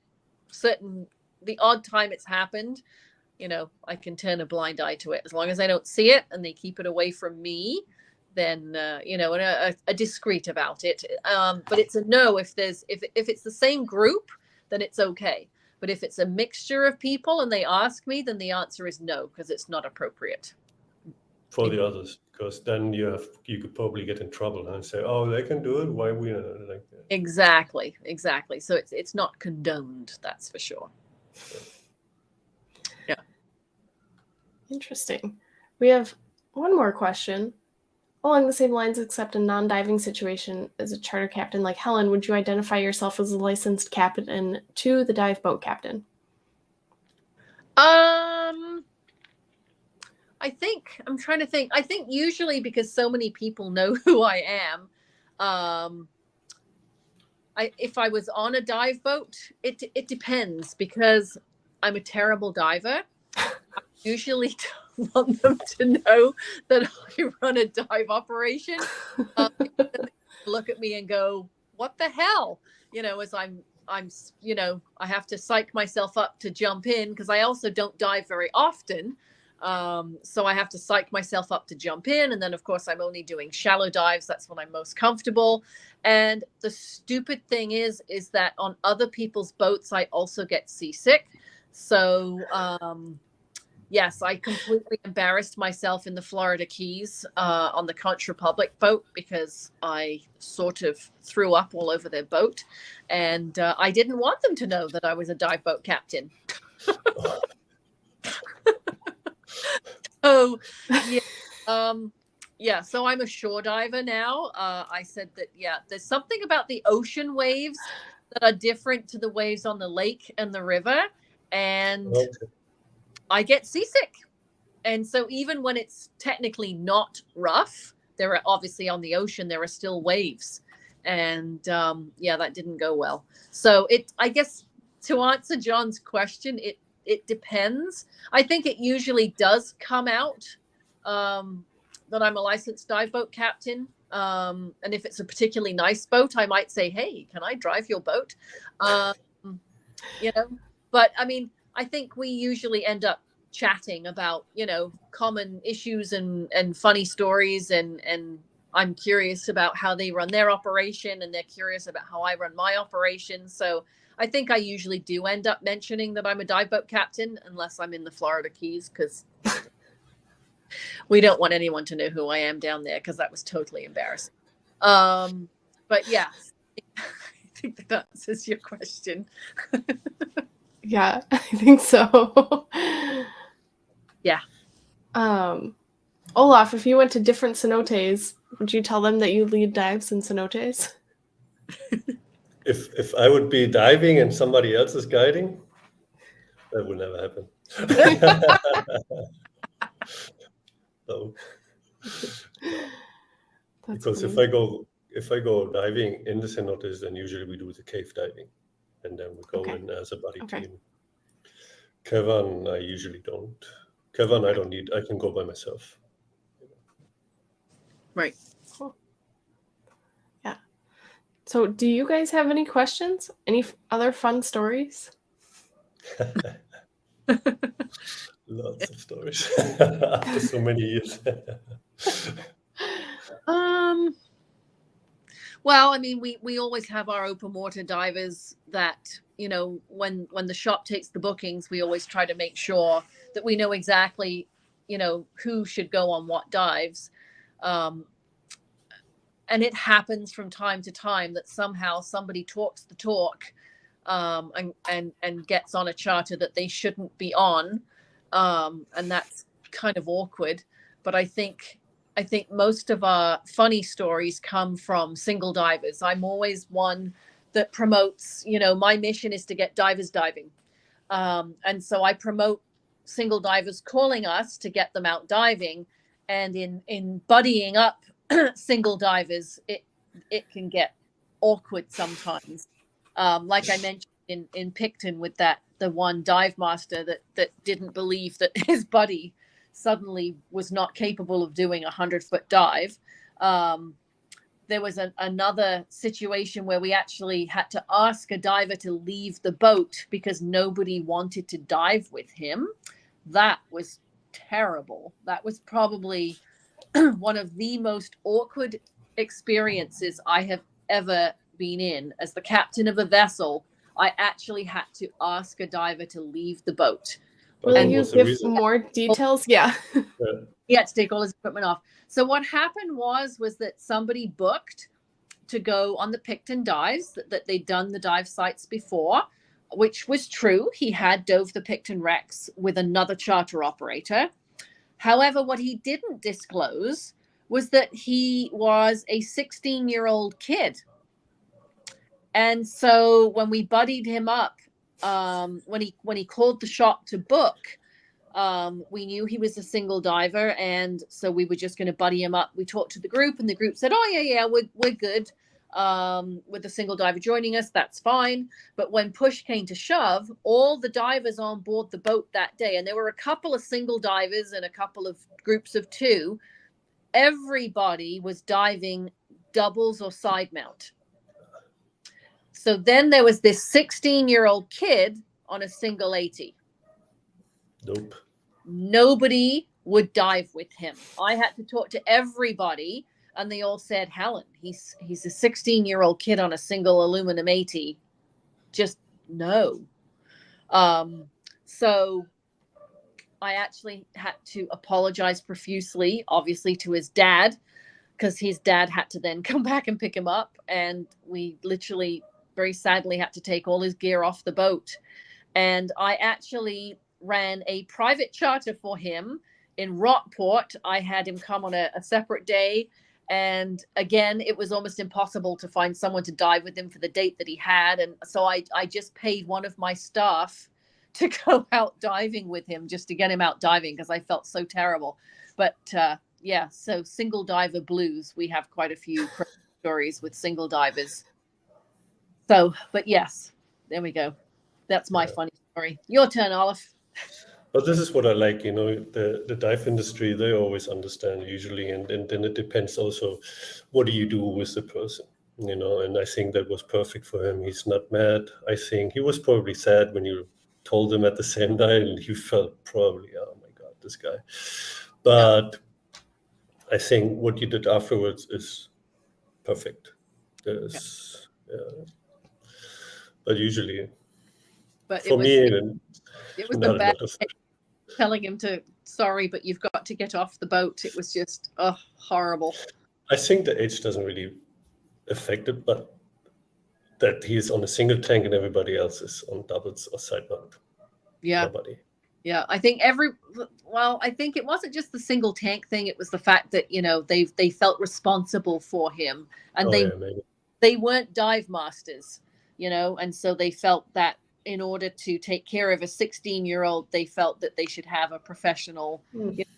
Speaker 3: the odd time it's happened, I can turn a blind eye to it. As long as I don't see it and they keep it away from me, then, and a discreet about it. But it's a no if it's the same group, then it's okay. But if it's a mixture of people and they ask me, then the answer is no, because it's not appropriate.
Speaker 2: For the others, because then you could probably get in trouble and say, oh, they can do it, why we not like that?
Speaker 3: Exactly. So it's not condoned, that's for sure. Yeah.
Speaker 1: Interesting. We have one more question along the same lines, except a non-diving situation. As a charter captain like Helen, would you identify yourself as a licensed captain to the dive boat captain?
Speaker 3: I'm trying to think. I think usually, because so many people know who I am, if I was on a dive boat, it depends, because I'm a terrible diver. I usually don't want them to know that I run a dive operation. Look at me and go, what the hell? As I'm I have to psych myself up to jump in, because I also don't dive very often. So I have to psych myself up to jump in. And then, of course, I'm only doing shallow dives. That's when I'm most comfortable. And the stupid thing is that on other people's boats, I also get seasick. So, yes, I completely embarrassed myself in the Florida Keys on the Conch Republic boat, because I sort of threw up all over their boat. And I didn't want them to know that I was a dive boat captain. So, so I'm a shore diver now. I said that, there's something about the ocean waves that are different to the waves on the lake and the river. And I get seasick. And so even when it's technically not rough, there are obviously on the ocean, there are still waves. And that didn't go well. So I guess to answer John's question, it depends. I think it usually does come out that I'm a licensed dive boat captain. And if it's a particularly nice boat, I might say, hey, can I drive your boat? But I mean, I think we usually end up chatting about, common issues and funny stories. And I'm curious about how they run their operation, and they're curious about how I run my operation. So I think I usually do end up mentioning that I'm a dive boat captain, unless I'm in the Florida Keys, because we don't want anyone to know who I am down there, because that was totally embarrassing. But yeah, I think that answers your question.
Speaker 1: Yeah, I think so.
Speaker 3: Yeah.
Speaker 1: Olaf, if you went to different cenotes, would you tell them that you lead dives in cenotes?
Speaker 2: If I would be diving and somebody else is guiding, that would never happen. No. Because
Speaker 1: funny.
Speaker 2: if I go diving in the cenotes, then usually we do the cave diving, and then we go
Speaker 1: Okay.
Speaker 2: in as a buddy
Speaker 1: Okay.
Speaker 2: team. Cavern, I usually don't. Cavern, I don't need. I can go by myself.
Speaker 3: Right.
Speaker 1: Cool. Yeah. So, do you guys have any questions? Any other fun stories?
Speaker 2: Lots of stories after so many years.
Speaker 3: Well, I mean, we always have our open water divers that, you know, when the shop takes the bookings, we always try to make sure that we know exactly, you know, who should go on what dives. And it happens from time to time that somehow somebody talks the talk and gets on a charter that they shouldn't be on. And that's kind of awkward. But I think most of our funny stories come from single divers. I'm always one that promotes, you know, my mission is to get divers diving. And so I promote single divers calling us to get them out diving. And in buddying up single divers, it can get awkward sometimes. Like I mentioned in Picton with the one dive master that didn't believe that his buddy suddenly was not capable of doing 100-foot dive. There was another situation where we actually had to ask a diver to leave the boat because nobody wanted to dive with him. That was terrible. That was probably one of the most awkward experiences I have ever been in. As the captain of a vessel, I actually had to ask a diver to leave the boat.
Speaker 1: Will you give more details? Yeah.
Speaker 3: He had to take all his equipment off. So what happened was that somebody booked to go on the Picton dives, that they'd done the dive sites before, which was true. He had dove the Picton wrecks with another charter operator. However, what he didn't disclose was that he was a 16-year-old kid. And so when we buddied him up, when he called the shop to book, we knew he was a single diver, and so we were just going to buddy him up. We talked to the group, and the group said, "Oh yeah, we're good with the single diver joining us. That's fine." But when push came to shove, all the divers on board the boat that day, and there were a couple of single divers and a couple of groups of two, everybody was diving doubles or side mount. So then there was this 16-year-old kid on a single 80.
Speaker 2: Nope.
Speaker 3: Nobody would dive with him. I had to talk to everybody, and they all said, "Helen, he's a 16-year-old kid on a single aluminum 80. Just no." So I actually had to apologize profusely, obviously, to his dad, because his dad had to then come back and pick him up, and we literally, very sadly, had to take all his gear off the boat. And I actually ran a private charter for him in Rockport. I had him come on a separate day. And again, it was almost impossible to find someone to dive with him for the date that he had. And so I just paid one of my staff to go out diving with him just to get him out diving because I felt so terrible. But yeah, so single diver blues. We have quite a few stories with single divers. So, but yes, there we go. That's my funny story. Your turn, Olaf.
Speaker 2: But this is what I like, you know, the dive industry, they always understand usually. And then it depends also, what do you do with the person, you know? And I think that was perfect for him. He's not mad. I think he was probably sad when you told him at the same night, and he felt probably, oh my God, this guy. But I think what you did afterwards is perfect. But usually, for me,
Speaker 3: it was the bad telling him to, sorry, but you've got to get off the boat. It was just horrible.
Speaker 2: I think the age doesn't really affect it, but that he's on a single tank and everybody else is on doubles or side mount.
Speaker 3: Yeah.
Speaker 2: Nobody.
Speaker 3: Yeah, I think I think it wasn't just the single tank thing. It was the fact that, they felt responsible for him, and
Speaker 2: Oh, yeah, maybe.
Speaker 3: they weren't dive masters, and so they felt that in order to take care of a 16-year-old, they felt that they should have a professional.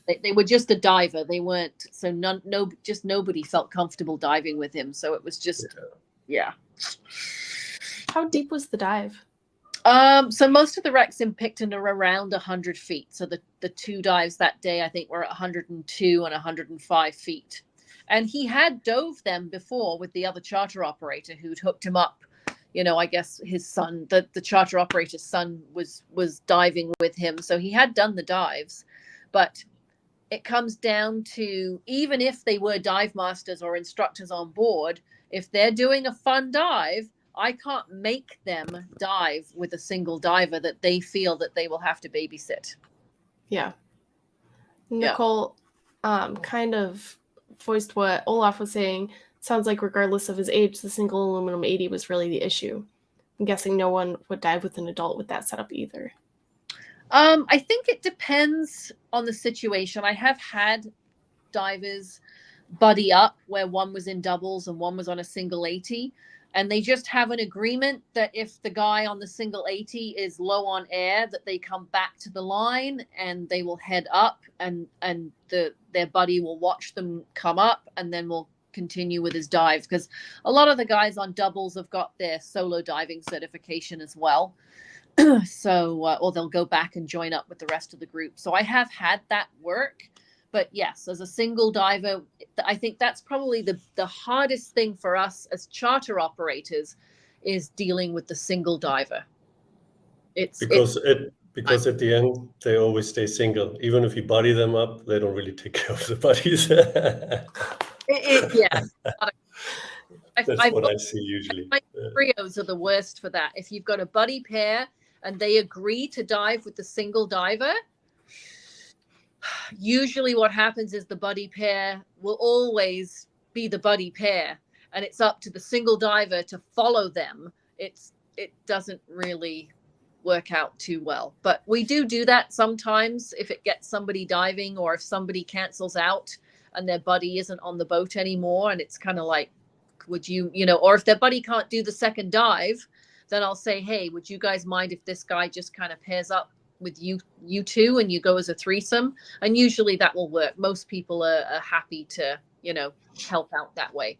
Speaker 3: They were just a diver. They weren't, so just nobody felt comfortable diving with him. So it was just, yeah.
Speaker 1: How deep was the dive?
Speaker 3: So most of the wrecks in Picton are around 100 feet. So the two dives that day, I think, were at 102 and 105 feet. And he had dove them before with the other charter operator who'd hooked him up. I guess his son, the charter operator's son was diving with him. So he had done the dives. But it comes down to, even if they were dive masters or instructors on board, if they're doing a fun dive, I can't make them dive with a single diver that they feel that they will have to babysit.
Speaker 1: Yeah. Nicole kind of voiced what Olaf was saying. Sounds like regardless of his age, the single aluminum 80 was really the issue. I'm guessing no one would dive with an adult with that setup either.
Speaker 3: I think it depends on the situation. I have had divers buddy up where one was in doubles and one was on a single 80, and they just have an agreement that if the guy on the single 80 is low on air, that they come back to the line and they will head up, and their buddy will watch them come up and then will continue with his dive, because a lot of the guys on doubles have got their solo diving certification as well. So or they'll go back and join up with the rest of the group. So I have had that work. But yes, as a single diver, I think that's probably the hardest thing for us as charter operators, is dealing with the single diver.
Speaker 2: Because at the end they always stay single. Even if you buddy them up, they don't really take care of the buddies.
Speaker 3: Yeah.
Speaker 2: That's what I see usually.
Speaker 3: Trios are the worst for that. If you've got a buddy pair and they agree to dive with the single diver, usually what happens is the buddy pair will always be the buddy pair, and it's up to the single diver to follow them. It doesn't really work out too well, but we do that sometimes if it gets somebody diving, or if somebody cancels out and their buddy isn't on the boat anymore, and it's kind of like, would you or if their buddy can't do the second dive, then I'll say, hey, would you guys mind if this guy just kind of pairs up with you two and you go as a threesome? And usually that will work. Most people are happy to help out that way.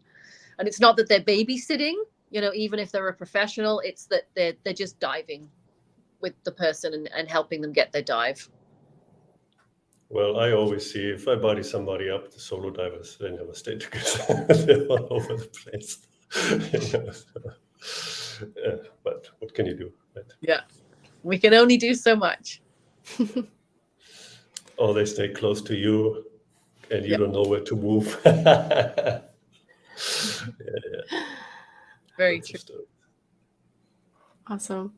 Speaker 3: And it's not that they're babysitting, even if they're a professional, it's that they're just diving with the person and helping them get their dive.
Speaker 2: Well, I always see, if I buddy somebody up, the solo divers, they never stay together. They're all over the place. But what can you do? Right?
Speaker 3: Yeah, we can only do so much.
Speaker 2: Or they stay close to you and you don't know where to move. Yeah.
Speaker 3: Very
Speaker 2: That's
Speaker 3: true.
Speaker 1: Awesome.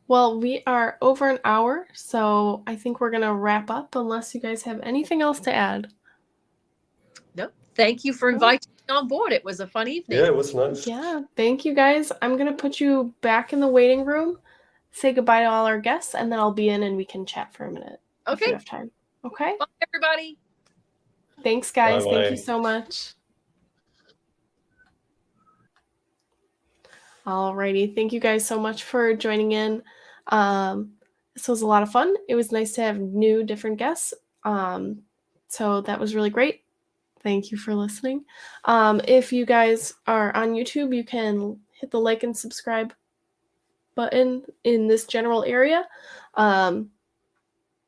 Speaker 1: Well, we are over an hour, so I think we're going to wrap up unless you guys have anything else to add.
Speaker 3: Nope. Thank you for inviting me on board. It was a fun evening.
Speaker 2: Yeah, it was nice.
Speaker 1: Yeah, thank you guys. I'm going to put you back in the waiting room, say goodbye to all our guests, and then I'll be in and we can chat for a minute.
Speaker 3: Okay.
Speaker 1: If you have time. Okay?
Speaker 3: Bye, everybody.
Speaker 1: Thanks, guys.
Speaker 2: Bye-bye.
Speaker 1: Thank you so much. Alrighty. Thank you guys so much for joining in. This was a lot of fun. It was nice to have new, different guests. So that was really great. Thank you for listening. If you guys are on YouTube, you can hit the like and subscribe button in this general area. And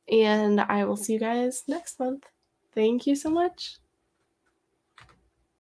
Speaker 1: I will see you guys next month. Thank you so much.